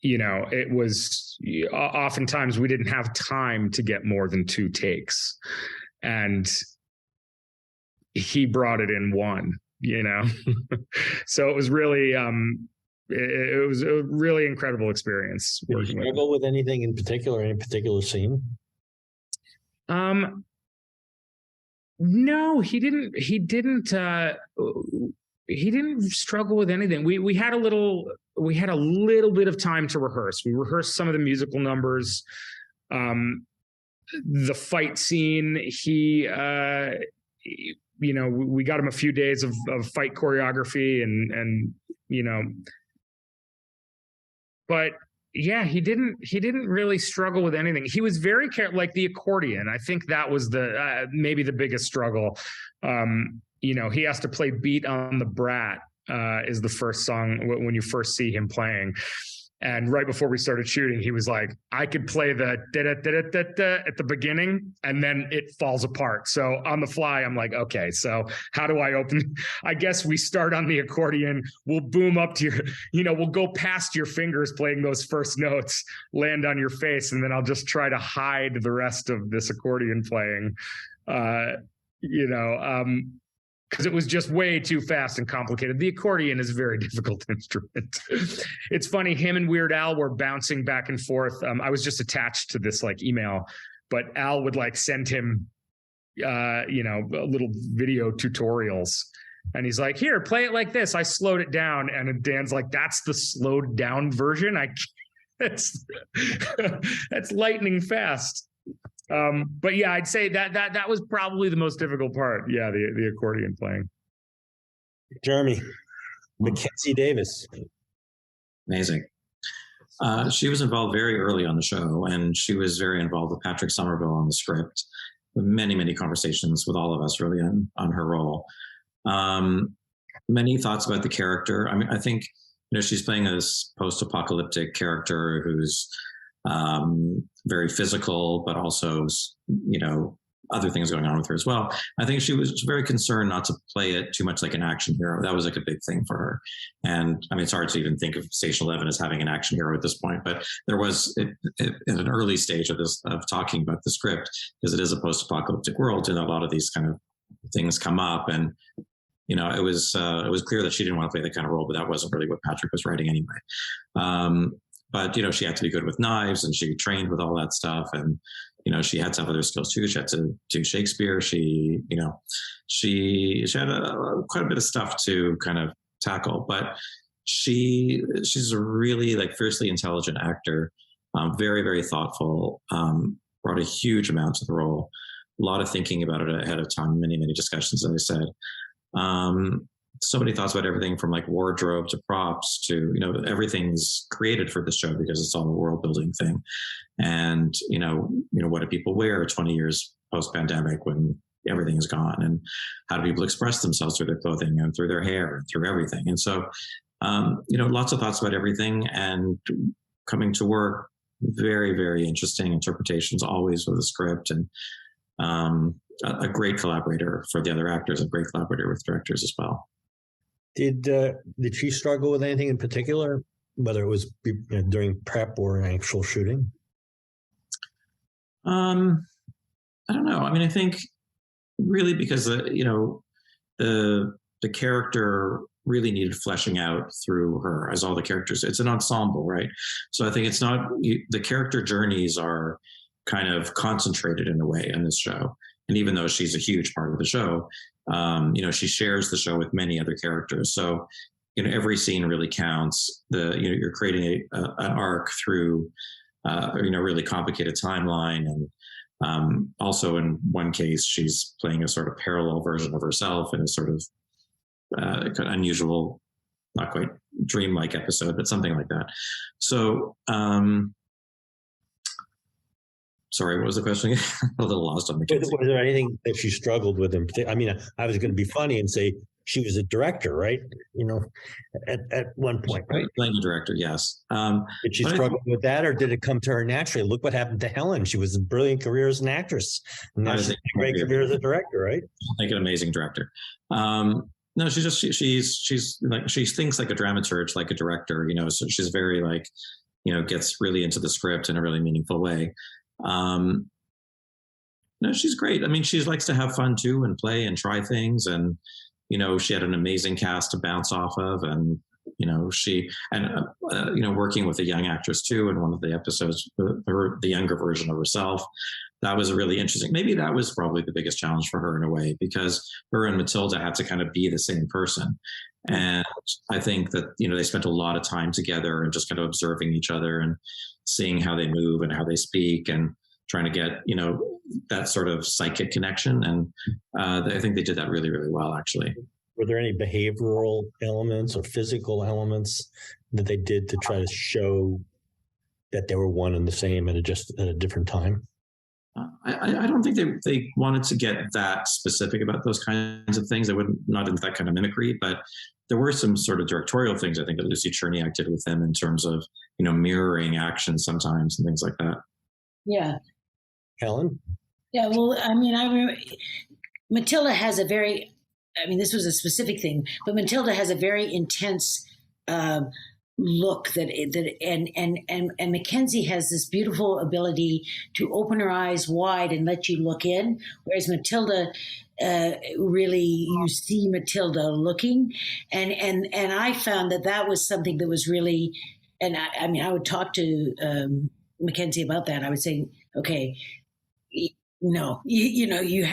It was oftentimes we didn't have time to get more than 2 takes, and he brought it in one, so it was really, it was a really incredible experience. Did you struggle with anything in particular, any particular scene? No, he didn't struggle with anything. We had a little bit of time to rehearse. We rehearsed some of the musical numbers. The fight scene, we got him a few days of fight choreography and but yeah, he didn't really struggle with anything. He was very like the accordion. I think that was maybe the biggest struggle. He has to play Beat on the Brat, is the first song when you first see him playing. And right before we started shooting, he was like, I could play the da-da-da-da-da-da at the beginning, and then it falls apart. So on the fly, I'm like, okay, so how do I open? I guess we start on the accordion. We'll boom up to we'll go past your fingers playing those first notes, land on your face, and then I'll just try to hide the rest of this accordion playing, because it was just way too fast and complicated. The accordion is a very difficult instrument. It's funny, him and Weird Al were bouncing back and forth. I was just attached to this email, but Al would send him, little video tutorials. And he's like, here, play it like this. I slowed it down. And Dan's like, that's the slowed down version. That's lightning fast. But yeah, I'd say that was probably the most difficult part. Yeah, the accordion playing. Jeremy, Mackenzie Davis. Amazing. She was involved very early on the show, and she was very involved with Patrick Somerville on the script. Many, many conversations with all of us really on her role. Many thoughts about the character. I mean, I think, she's playing this post-apocalyptic character who's very physical, but also, other things going on with her as well. I think she was very concerned not to play it too much like an action hero. That was a big thing for her. And I mean, it's hard to even think of Station 11 as having an action hero at this point, but there was in an early stage of talking about the script, because it is a post-apocalyptic world, and a lot of these kind of things come up. And, it was clear that she didn't want to play that kind of role, but that wasn't really what Patrick was writing anyway. But, she had to be good with knives, and she trained with all that stuff. And, she had some other skills too. She had to do Shakespeare. She had quite a bit of stuff to kind of tackle, but she's a really fiercely intelligent actor, very, very thoughtful, brought a huge amount to the role, a lot of thinking about it ahead of time, many, many discussions, as I said. So many thoughts about everything from wardrobe to props to, everything's created for the show because it's all a world building thing. And, what do people wear 20 years post pandemic when everything is gone? And how do people express themselves through their clothing and through their hair and through everything? And so, lots of thoughts about everything, and coming to work, very, very interesting interpretations always with the script, and a great collaborator for the other actors, a great collaborator with directors as well. Did she struggle with anything in particular, whether it was during prep or actual shooting? I don't know. I mean, I think really because the character really needed fleshing out through her, as all the characters. It's an ensemble, right? So I think it's not the character journeys are kind of concentrated in a way in this show. And even though she's a huge part of the show, she shares the show with many other characters. So every scene really counts. You're creating an arc through really complicated timeline, and also in one case she's playing a sort of parallel version of herself in a sort of kind of unusual, not quite dreamlike episode, but something like that. So sorry, what was the question? A little lost on the kids. Was there anything that she struggled with? I mean, I was going to be funny and say she was a director, right? At one point, right? Playing a director, yes. Did she struggle with that, or did it come to her naturally? Look what happened to Helen. She was a brilliant career as an actress. And now she's a great career as a director, right? Like an amazing director. No, she thinks like a dramaturge, like a director, so she's very gets really into the script in a really meaningful way. No, she's great. I mean, she likes to have fun too and play and try things. And, she had an amazing cast to bounce off of. And, working with a young actress too in one of the episodes, the younger version of herself, that was really interesting. Maybe that was probably the biggest challenge for her in a way, because her and Matilda had to kind of be the same person. And I think that, they spent a lot of time together and just kind of observing each other and seeing how they move and how they speak and trying to get, that sort of psychic connection. And I think they did that really, really well, actually. Were there any behavioral elements or physical elements that they did to try to show that they were one and the same at a different time? I don't think they wanted to get that specific about those kinds of things. They wouldn't, not into that kind of mimicry, but there were some sort of directorial things I think that Lucy Cherniak did with them in terms of, mirroring actions sometimes and things like that. Yeah. Helen? Yeah, well, I mean, I remember Matilda has this was a specific thing, but Matilda has a very intense look and Mackenzie has this beautiful ability to open her eyes wide and let you look in, whereas Matilda really, you see Matilda looking, and I found that was something that was really, and I would talk to Mackenzie about that. I would say, okay, no, you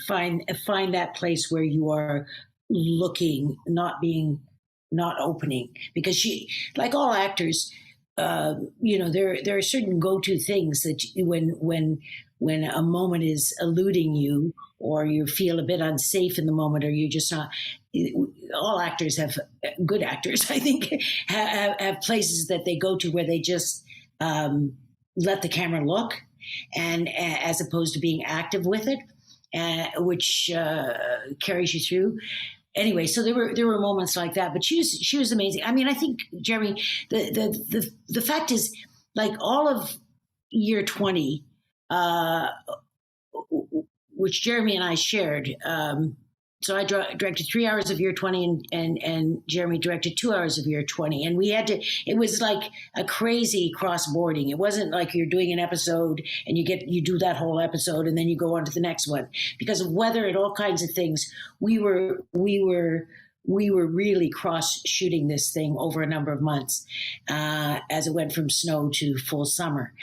find that place where you are looking, not opening, because she, like all actors, there are certain go-to things that when a moment is eluding you, or you feel a bit unsafe in the moment, or you just not. All actors good actors, I think, have places that they go to where they just let the camera look, and as opposed to being active with it, which carries you through. Anyway, so there were moments like that, but she was amazing. I mean, I think, Jeremy, the fact is, like all of year 20, which Jeremy and I shared. So I directed 3 hours of year 20 and Jeremy directed 2 hours of year 20. And it was like a crazy cross-boarding. It wasn't like you're doing an episode and you do that whole episode and then you go on to the next one. Because of weather and all kinds of things, we were really cross-shooting this thing over a number of months as it went from snow to full summer.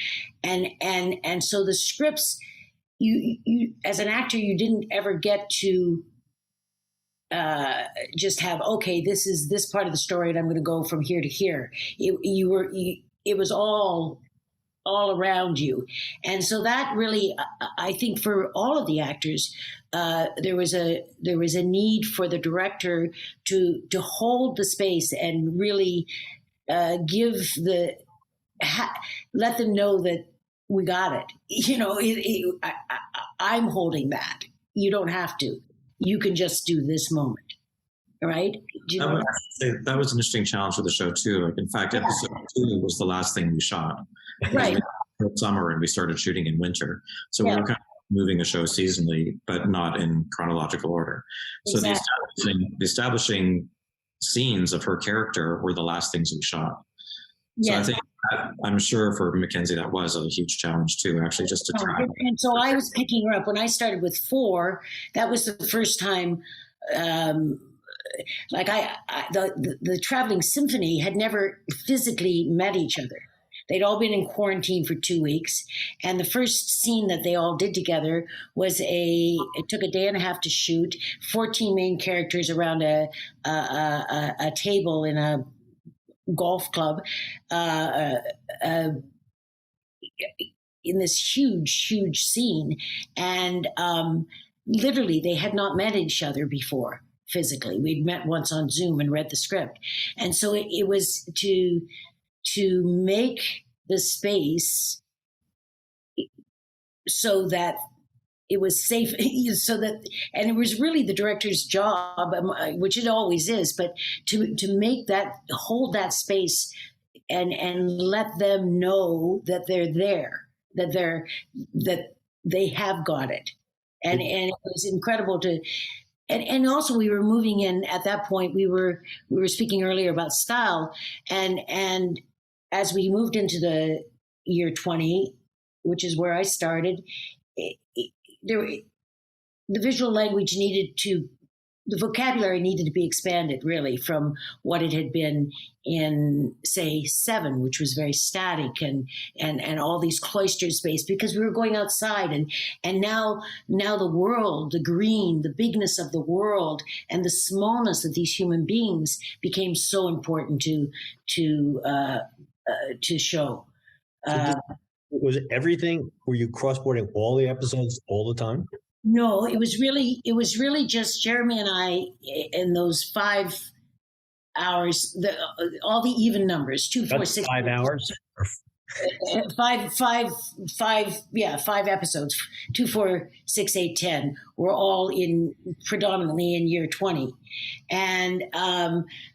And so the scripts, you as an actor, you didn't ever get to just have, okay, this is this part of the story and I'm going to go from here to here. It was all around you. And so that really, I think for all of the actors, there was a need for the director to hold the space and really let them know that we got it. I'm holding that. You don't have to. You can just do this moment, right? That was an interesting challenge for the show too. Like, in fact, episode 2 was the last thing we shot. Right. Summer, and we started shooting in winter, so we were kind of moving the show seasonally, but not in chronological order. Exactly. So the establishing scenes of her character were the last things we shot. So I think I'm sure for Mackenzie that was a huge challenge too, actually, just to try. And so I was picking her up when I started with 4. That was the first time. The traveling symphony had never physically met each other. They'd all been in quarantine for 2 weeks, and the first scene that they all did together was it took a day and a half to shoot. 14 main characters around a table in a golf club, in this huge scene, and literally they had not met each other before physically. We'd met once on Zoom and read the script, and so it was to make the space so that it was safe, so that, and it was really the director's job, which it always is, but to make that, hold that space and let them know that they're there, that they have got it. And it was incredible to, and also we were moving in at that point. We were speaking earlier about style, and as we moved into the year 20, which is where I started, the visual language the vocabulary needed to be expanded really from what it had been in, say, 7, which was very static and all these cloistered space, because we were going outside, and now the world, the green, the bigness of the world, and the smallness of these human beings became so important to show. Was it everything? Were you crossboarding all the episodes all the time? No, it was really just Jeremy and I in those 5 hours, all the even numbers, 2, 4, 6. 5 hours? 5 episodes, 2, 4, 6, 8, 10 were all predominantly in year 20. And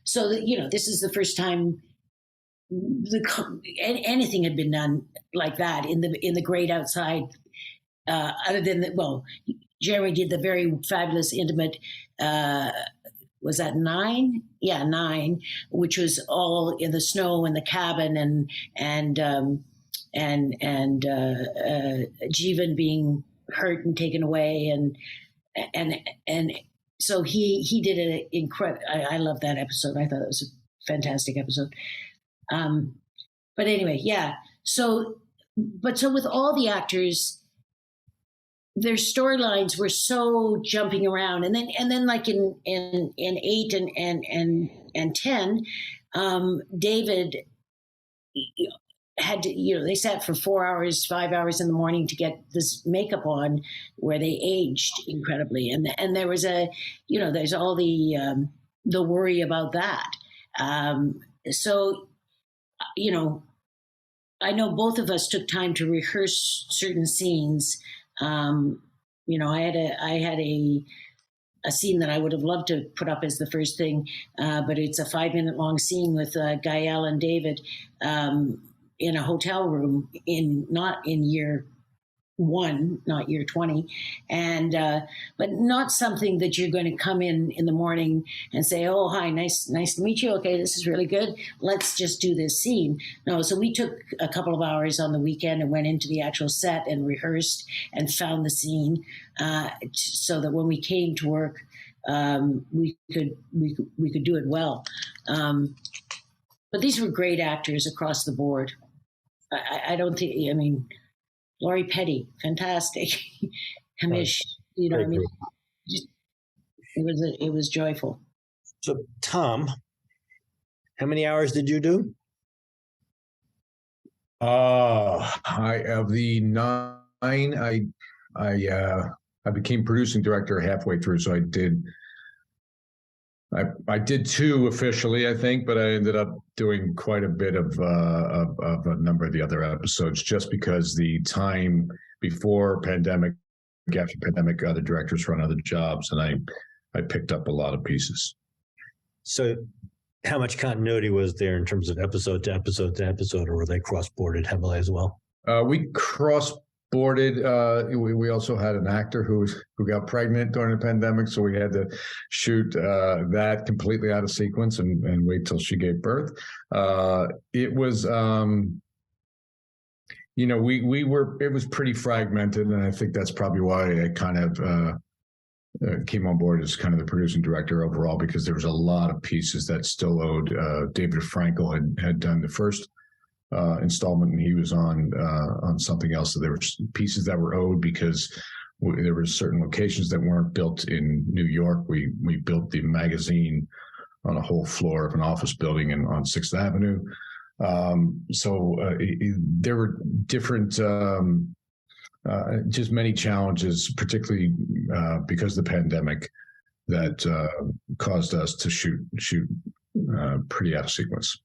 so this is the first time anything had been done like that in the great outside, other than Jeremy did the very fabulous intimate, was that 9? Yeah, 9, which was all in the snow in the cabin, and Jeevan being hurt and taken away, and so he did an incredible. I love that episode. I thought it was a fantastic episode. But anyway, yeah. So with all the actors, their storylines were so jumping around, and then like in 8 and 10, David had to, they sat for 4 hours, 5 hours in the morning to get this makeup on, where they aged incredibly, and there was there's all the worry about that. So, I know both of us took time to rehearse certain scenes. I had a scene that I would have loved to put up as the first thing, but it's a 5-minute long scene with Gael and David in a hotel room not in year 1, not year 20, and but not something that you're going to come in the morning and say, "Oh, hi, nice to meet you. Okay, this is really good. Let's just do this scene." No, so we took a couple of hours on the weekend and went into the actual set and rehearsed and found the scene, so that when we came to work, we could do it well. But these were great actors across the board. I don't think. I mean, Laurie Petty, fantastic. Hamish, it was joyful. So, Tom, how many hours did you do? Of the 9, I became producing director halfway through, so I did 2 officially, I think, but I ended up doing quite a bit of a number of the other episodes, just because the time before pandemic, after pandemic, other directors run other jobs, and I picked up a lot of pieces. So how much continuity was there in terms of episode to episode to episode, or were they cross-boarded heavily as well? We cross boarded. We also had an actor who got pregnant during the pandemic, so we had to shoot that completely out of sequence and wait till she gave birth. It was, it was pretty fragmented, and I think that's probably why I kind of came on board as kind of the producing director overall, because there was a lot of pieces that still owed. David Frankel had done the first installment, and he was on something else. So there were pieces that were owed because there were certain locations that weren't built in New York. We built the magazine on a whole floor of an office building on 6th Avenue. There were different, just many challenges, particularly because of the pandemic, that caused us to shoot pretty out of sequence.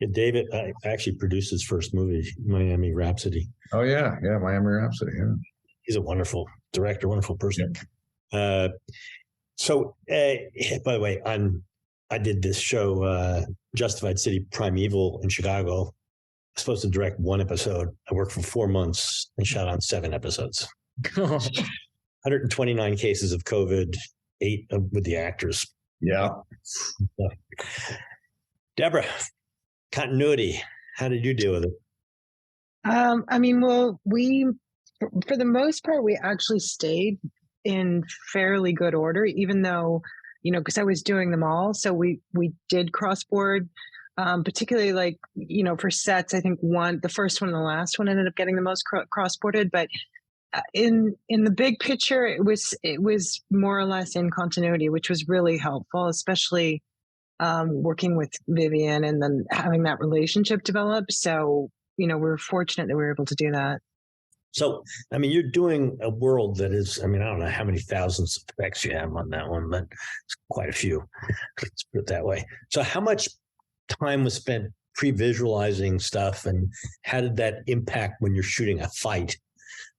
Yeah, David actually produced his first movie, Miami Rhapsody. Oh yeah, Miami Rhapsody. Yeah, he's a wonderful director, wonderful person. Yeah. By the way, I did this show, Justified City Primeval in Chicago. I was supposed to direct one episode. I worked for 4 months and shot on 7 episodes. 129 cases of COVID, 8 with the actors. Yeah. Deborah, continuity. How did you deal with it? For the most part, we actually stayed in fairly good order, even though, because I was doing them all. So we did cross-board, particularly for sets. I think the first one and the last one ended up getting the most cross-boarded, but in the big picture, it was more or less in continuity, which was really helpful, especially working with Vivian and then having that relationship develop. So, we're fortunate that we were able to do that. So, you're doing a world that is, I don't know how many thousands of effects you have on that one, but it's quite a few. Let's put it that way. So how much time was spent pre-visualizing stuff, and how did that impact when you're shooting a fight,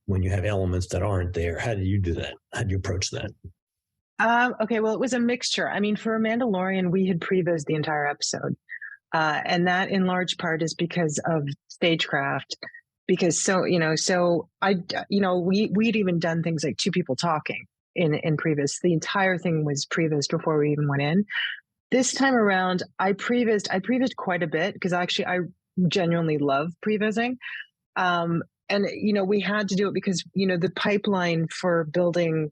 when you have elements that aren't there? How do you do that? How do you approach that? Okay, well, it was a mixture. For Mandalorian, we had previs the entire episode. And that in large part is because of stagecraft. Because we'd even done things like 2 people talking in previs. The entire thing was previs before we even went in. This time around, I prevised quite a bit because actually I genuinely love prevising. And we had to do it because, the pipeline for building,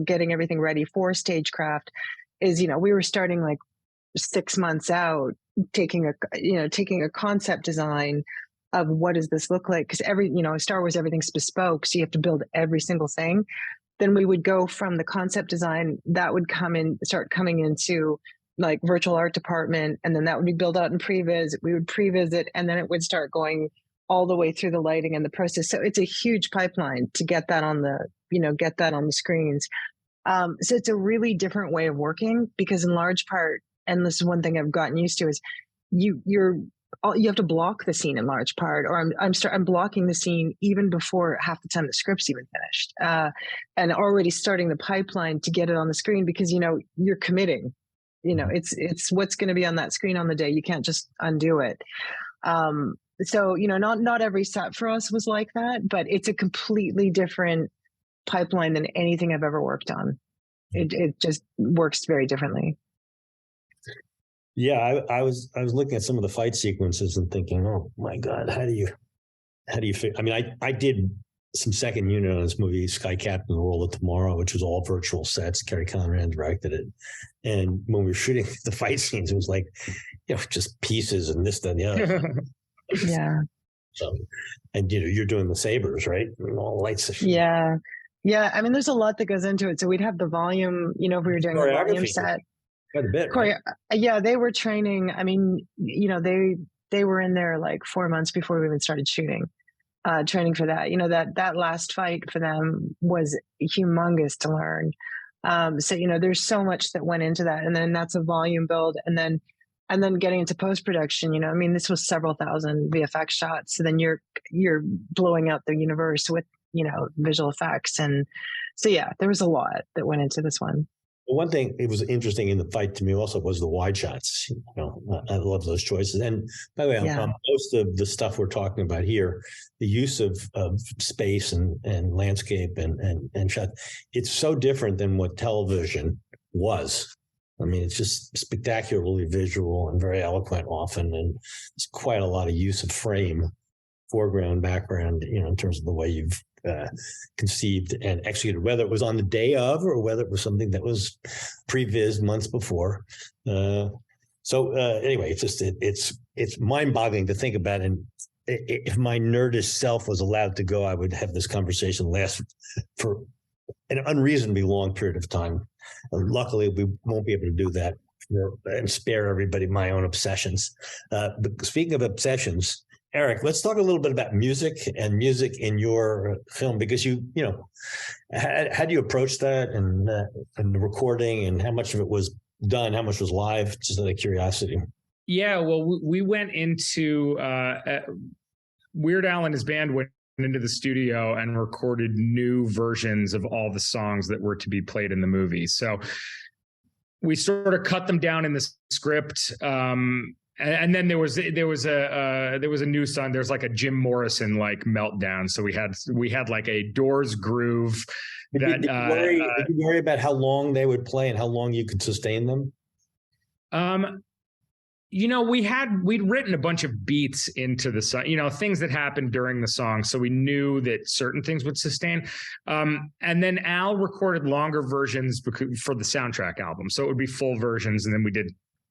getting everything ready for stagecraft is, we were starting like 6 months out, taking a concept design of what does this look like? Because Star Wars, everything's bespoke. So you have to build every single thing. Then we would go from the concept design that would start coming into like virtual art department. And then that would be built out in previs. We would previs it, and then it would start going all the way through the lighting and the process. So it's a huge pipeline to get that on the screens. So it's a really different way of working because in large part, and this is one thing I've gotten used to, is you have to block the scene in large part, or I'm blocking the scene even before half the time the script's even finished, and already starting the pipeline to get it on the screen because you're committing. It's what's going to be on that screen on the day. You can't just undo it. So not every set for us was like that, but it's a completely different pipeline than anything I've ever worked on. It just works very differently. Yeah, I was looking at some of the fight sequences and thinking, oh my God, how do you fit? I did some second unit on this movie, Sky Captain: The World of Tomorrow, which was all virtual sets. Kerry Conran directed it, and when we were shooting the fight scenes, it was like, just pieces and this, and the other. Yeah. So, and you're doing the sabers, right? And all the lights. Yeah. There's a lot that goes into it. So we'd have the volume. If we were doing the volume set. Quite a bit. Yeah, they were training. They were in there like 4 months before we even started shooting, training for that. That last fight for them was humongous to learn. So there's so much that went into that, and then that's a volume build, and then getting into post production. This was several thousand VFX shots. So then you're blowing out the universe with visual effects, and so yeah, there was a lot that went into this one. One thing it was interesting in the fight to me also was the wide shots. I love those choices. And by the way, on most of the stuff we're talking about here, the use of space and landscape and shot, it's so different than what television was. I mean, it's just spectacularly visual and very eloquent often, and it's quite a lot of use of frame, foreground, background, in terms of the way you've conceived and executed, whether it was on the day of or whether it was something that was previs months before. Anyway, it's mind-boggling to think about. And if my nerdish self was allowed to go, I would have this conversation last for an unreasonably long period of time. Luckily, we won't be able to do that and spare everybody my own obsessions. But speaking of obsessions, Eric, let's talk a little bit about music and music in your film, because how do you approach that and the recording, and how much of it was done, how much was live, just out of curiosity? Yeah, well, we went into Weird Al and his band went into the studio and recorded new versions of all the songs that were to be played in the movie. So we sort of cut them down in the script. And then there was a new song. There's like a Jim Morrison like meltdown. So we had like a Doors groove. Did you worry about how long they would play and how long you could sustain them? We'd written a bunch of beats into the song, things that happened during the song. So we knew that certain things would sustain. And then Al recorded longer versions for the soundtrack album. So it would be full versions. And then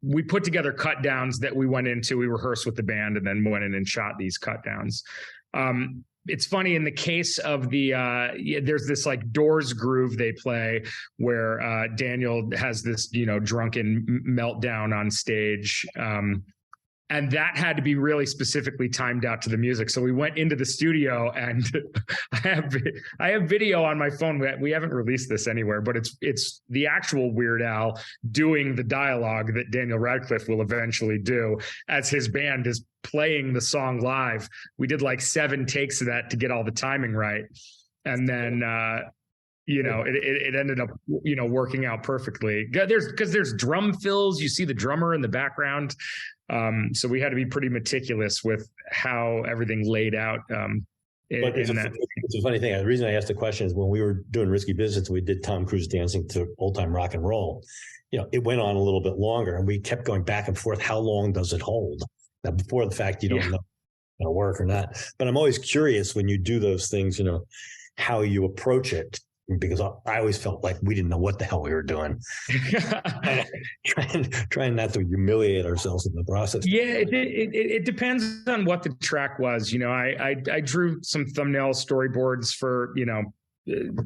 we put together cut downs that we went into, we rehearsed with the band, and then went in and shot these cut downs. It's funny, in the case of there's this like Doors groove they play where Daniel has this, drunken meltdown on stage. And that had to be really specifically timed out to the music. So we went into the studio, and I have video on my phone. We haven't released this anywhere, but it's the actual Weird Al doing the dialogue that Daniel Radcliffe will eventually do as his band is playing the song live. We did like 7 takes of that to get all the timing right. And then, it ended up, working out perfectly. There's drum fills. You see the drummer in the background. So we had to be pretty meticulous with how everything laid out. It's a funny thing. The reason I asked the question is when we were doing Risky Business, we did Tom Cruise dancing to old time rock and roll. It went on a little bit longer, and we kept going back and forth. How long does it hold? Now, before the fact, you don't know if it's going to work or not. But I'm always curious when you do those things, how you approach it. Because I always felt like we didn't know what the hell we were doing. trying not to humiliate ourselves in the process. Yeah, it depends on what the track was. I drew some thumbnail storyboards for,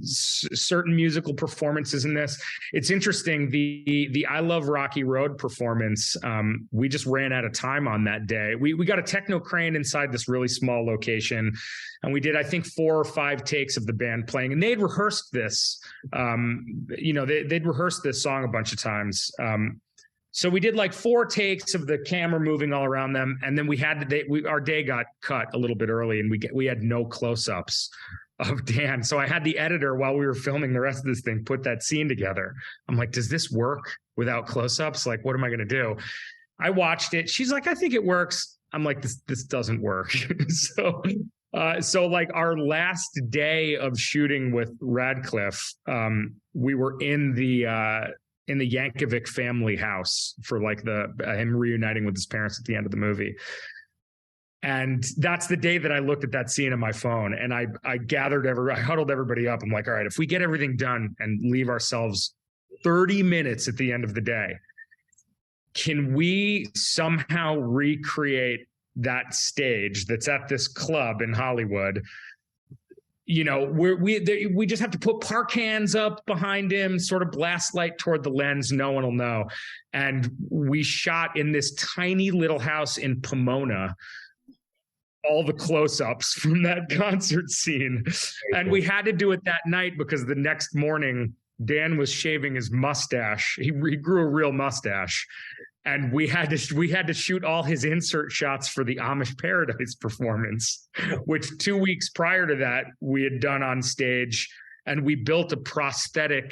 certain musical performances in this. It's interesting. The I Love Rocky Road performance, we just ran out of time on that day. We got a techno crane inside this really small location, and we did, I think, 4 or 5 takes of the band playing, and they'd rehearsed this. They'd rehearsed this song a bunch of times. So we did like 4 takes of the camera moving all around them, and then our day got cut a little bit early, and we had no close-ups of Dan. So I had the editor, while we were filming the rest of this thing, put that scene together. I'm like, does this work without close-ups? Like, what am I going to do? I watched it. She's like, I think it works. I'm like, this doesn't work. So like our last day of shooting with Radcliffe, we were in the Yankovic family house for like him reuniting with his parents at the end of the movie. And that's the day that I looked at that scene on my phone, and I huddled everybody up. I'm like, all right, if we get everything done and leave ourselves 30 minutes at the end of the day, can we somehow recreate that stage that's at this club in Hollywood? We just have to put park cans up behind him, sort of blast light toward the lens. No one will know. And we shot in this tiny little house in Pomona, all the close-ups from that concert scene. And we had to do it that night because the next morning Dan was shaving his mustache. He grew a real mustache. And we had to shoot all his insert shots for the Amish Paradise performance, which 2 weeks prior to that we had done on stage. And we built a prosthetic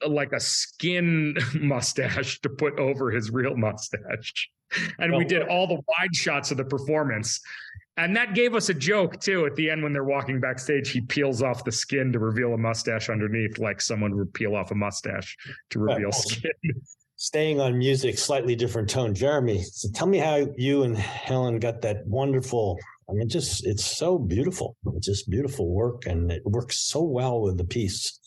like a skin mustache to put over his real mustache. And we did all the wide shots of the performance. And that gave us a joke too. At the end, when they're walking backstage, he peels off the skin to reveal a mustache underneath, like someone would peel off a mustache to reveal skin. Staying on music, slightly different tone. Jeremy, so tell me how you and Helen got that wonderful, it's so beautiful. It's just beautiful work, and it works so well with the piece.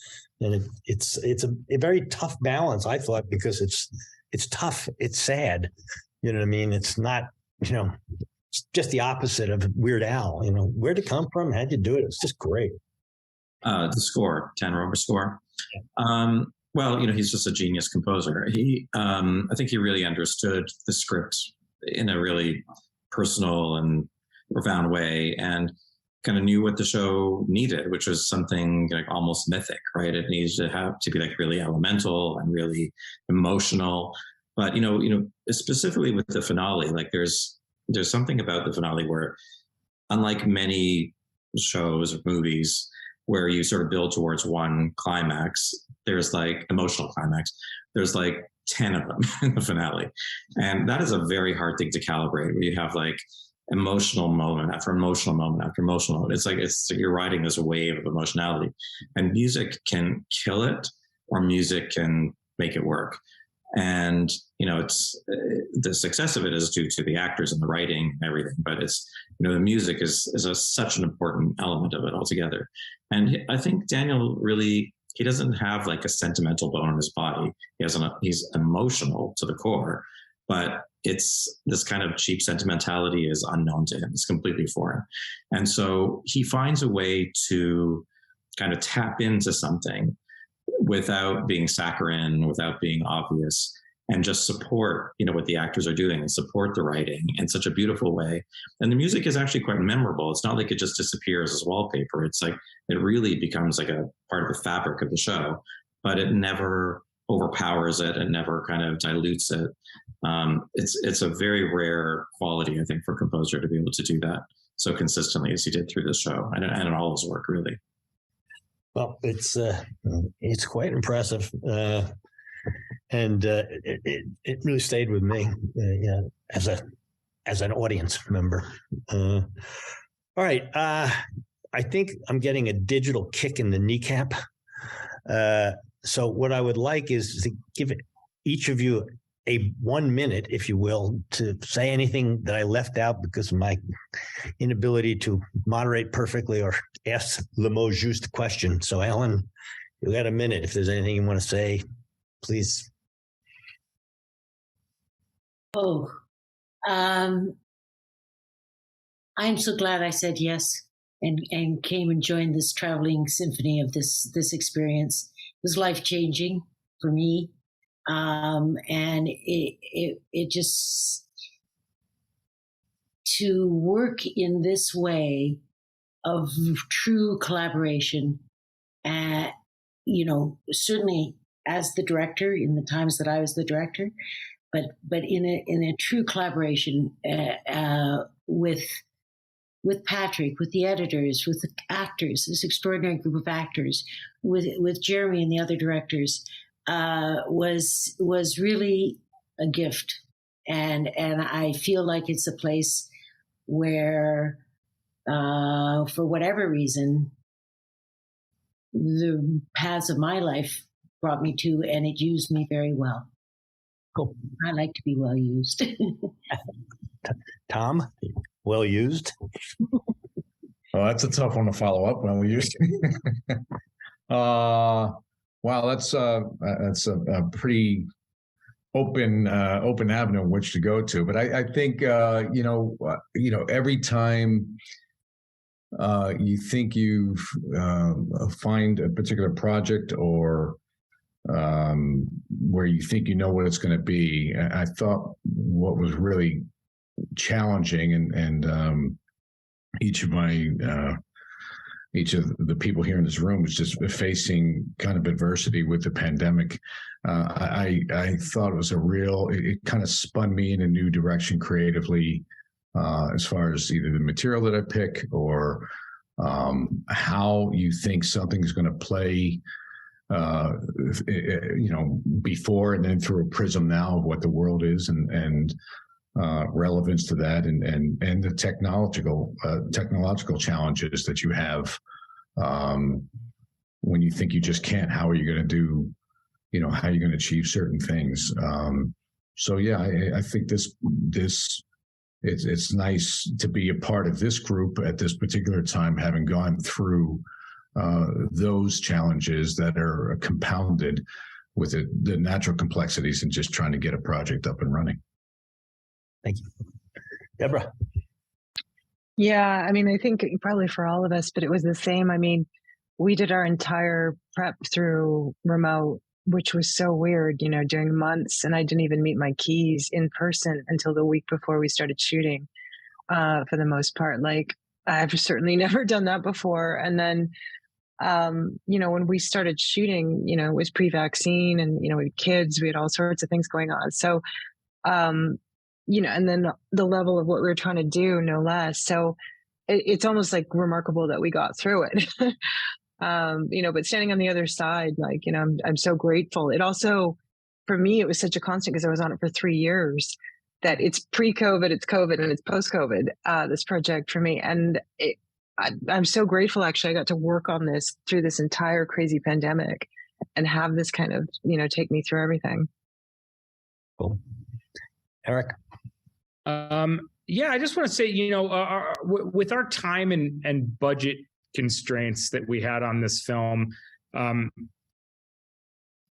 And it's a very tough balance, I thought, because it's tough. It's sad. You know what I mean? It's not, it's just the opposite of Weird Al. Where'd it come from? How'd you do it? It's just great. The score, tenor over score. Well, he's just a genius composer. I think he really understood the script in a really personal and profound way, and kind of knew what the show needed, which was something like almost mythic, right? It needs to be like really elemental and really emotional. But specifically with the finale, like there's something about the finale where, unlike many shows or movies where you sort of build towards one climax, there's like emotional climax. There's like 10 of them in the finale. And that is a very hard thing to calibrate, where you have like emotional moment after emotional moment after emotional moment. It's like you're riding this wave of emotionality, and music can kill it, or music can make it work. And it's the success of it is due to the actors and the writing and everything, but it's the music is such an important element of it altogether. And I think Daniel really, he doesn't have like a sentimental bone in his body. He's emotional to the core, but it's this kind of cheap sentimentality is unknown to him. It's completely foreign. And so he finds a way to kind of tap into something without being saccharine, without being obvious, and just support, what the actors are doing, and support the writing in such a beautiful way. And the music is actually quite memorable. It's not like it just disappears as wallpaper. It's like, it really becomes like a part of the fabric of the show, but it never overpowers it and never kind of dilutes it. It's a very rare quality, I think, for a composer to be able to do that so consistently as he did through this show and in all his work, really. Well, it's quite impressive, and it really stayed with me, as an audience member. All right, I think I'm getting a digital kick in the kneecap. So what I would like is to give each of you a 1 minute, if you will, to say anything that I left out because of my inability to moderate perfectly or ask le mot juste question. So Ellen, you got a minute. If there's anything you want to say, please. I'm so glad I said yes and came and joined this traveling symphony of this experience. It was life-changing for me. And it just, to work in this way of true collaboration, certainly as the director in the times that I was the director, but in a true collaboration with Patrick, with the editors, with the actors, this extraordinary group of actors, with Jeremy and the other directors, was really a gift, and I feel like it's a place where, for whatever reason, the paths of my life brought me to, and it used me very well. Cool. I like to be well used. Tom, well used. Well, that's a tough one to follow up when we used. Wow, that's a pretty open avenue in which to go to. But I think every time you think you find a particular project or where you think you know what it's going to be, I thought what was really challenging, and each of the people here in this room was just facing kind of adversity with the pandemic. I thought it was it kind of spun me in a new direction creatively, as far as either the material that I pick or how you think something's going to play before and then through a prism now of what the world is and relevance to that and the technological challenges that you have when you think you just can't. How are you going to do? How are you going to achieve certain things? So yeah, I think it's nice to be a part of this group at this particular time, having gone through those challenges that are compounded with the natural complexities and just trying to get a project up and running. Thank you. Deborah. Yeah, I mean, I think probably for all of us, but it was the same. I mean, we did our entire prep through remote, which was so weird, during months. And I didn't even meet my keys in person until the week before we started shooting, for the most part. Like, I've certainly never done that before. And then, when we started shooting, it was pre-vaccine and, we had kids, we had all sorts of things going on. So, and then the level of what we were trying to do, no less. So it's almost like remarkable that we got through it. But standing on the other side, I'm so grateful. It also, for me, it was such a constant because I was on it for 3 years, that it's pre-COVID, it's COVID, and it's post-COVID, this project for me. And I'm so grateful, actually. I got to work on this through this entire crazy pandemic and have this kind of, take me through everything. Cool. Eric? Yeah, I just want to say, with our time and budget constraints that we had on this film,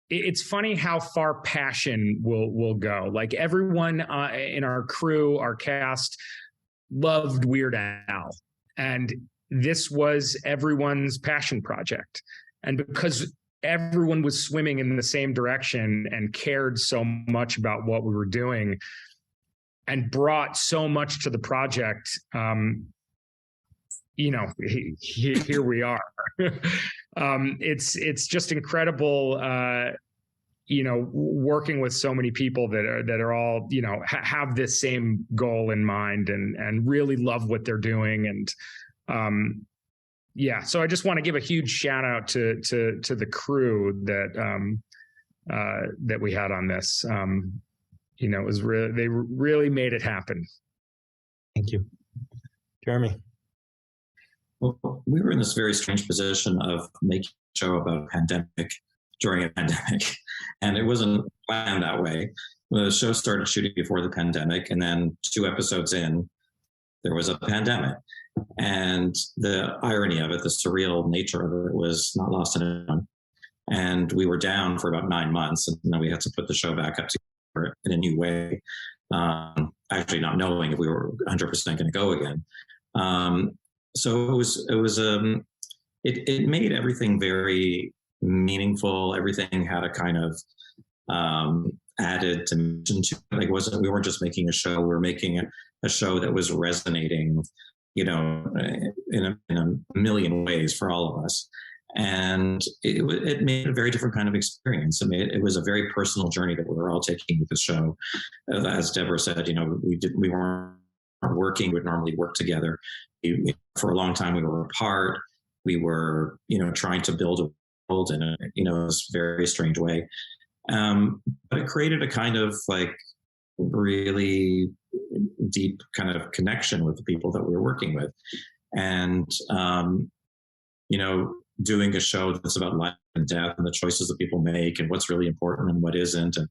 it's funny how far passion will go. Like, everyone in our crew, our cast, loved Weird Al, and this was everyone's passion project. And because everyone was swimming in the same direction and cared so much about what we were doing and brought so much to the project, here we are. It's just incredible, working with so many people that are all, have this same goal in mind and really love what they're doing. And so I just want to give a huge shout out to the crew that we had on this. It was they really made it happen. Thank you. Jeremy. Well, we were in this very strange position of making a show about a pandemic during a pandemic, and it wasn't planned that way. The show started shooting before the pandemic, and then 2 episodes in, there was a pandemic. And the irony of it, the surreal nature of it, was not lost on anyone. And we were down for about 9 months, and then we had to put the show back up together in a new way, actually not knowing if we were 100% going to go again. So it made everything very meaningful. Everything had a kind of added dimension to it. We weren't just making a show. We were making a show that was resonating, in a million ways for all of us. And it made a very different kind of experience. It was a very personal journey that we were all taking with the show. As Deborah said, we weren't working. We would normally work together. For a long time, we were apart. We were, trying to build a world in a, this very strange way. But it created a kind of really deep kind of connection with the people that we were working with. And, doing a show that's about life and death and the choices that people make and what's really important and what isn't, and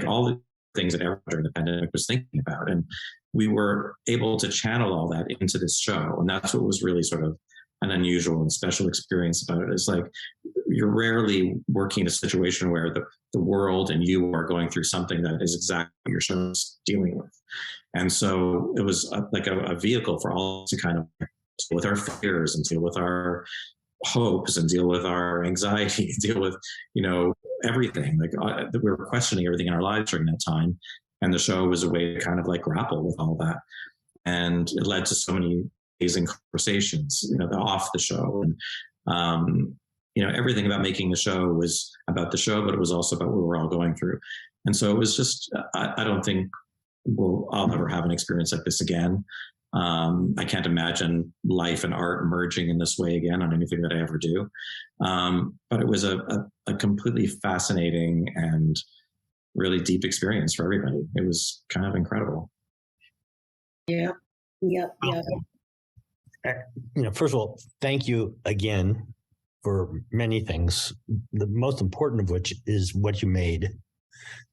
all the things that everyone during the pandemic was thinking about. And we were able to channel all that into this show. And that's what was really sort of an unusual and special experience about it. It's you're rarely working in a situation where the world and you are going through something that is exactly what your show is dealing with. And so it was a vehicle for all to kind of deal with our fears and deal with our hopes and deal with our anxiety, deal with, everything. We were questioning everything in our lives during that time. And the show was a way to kind of grapple with all that. And it led to so many amazing conversations, off the show. And, everything about making the show was about the show, but it was also about what we were all going through. And so it was just, I don't think I'll ever have an experience like this again. I can't imagine life and art merging in this way again on anything that I ever do. But it was a completely fascinating and really deep experience for everybody. It was kind of incredible. Yeah. Yep. First of all, thank you again for many things. The most important of which is what you made.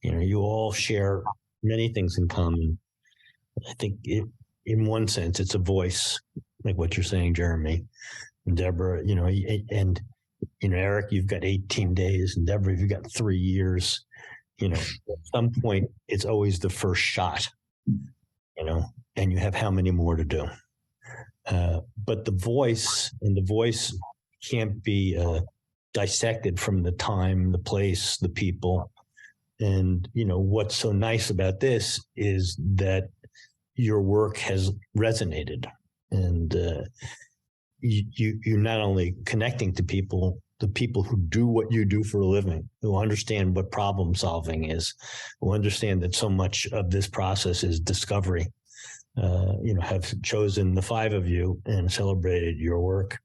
You all share many things in common. I think in one sense, it's a voice, like what you're saying, Jeremy, and Deborah, and Eric, you've got 18 days, and Deborah, you've got 3 years. At some point, it's always the first shot, and you have how many more to do. But the voice can't be dissected from the time, the place, the people. And, what's so nice about this is that your work has resonated, and you're not only connecting to people, the people who do what you do for a living, who understand what problem solving is, who understand that so much of this process is discovery, have chosen the 5 of you and celebrated your work.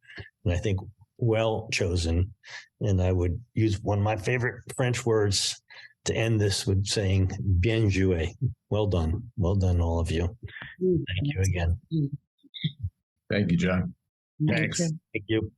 And I think well chosen. And I would use one of my favorite French words to end this with saying, bien joué. Well done. Well done, all of you. Thank you again. Thank you, John. Thanks. Thank you.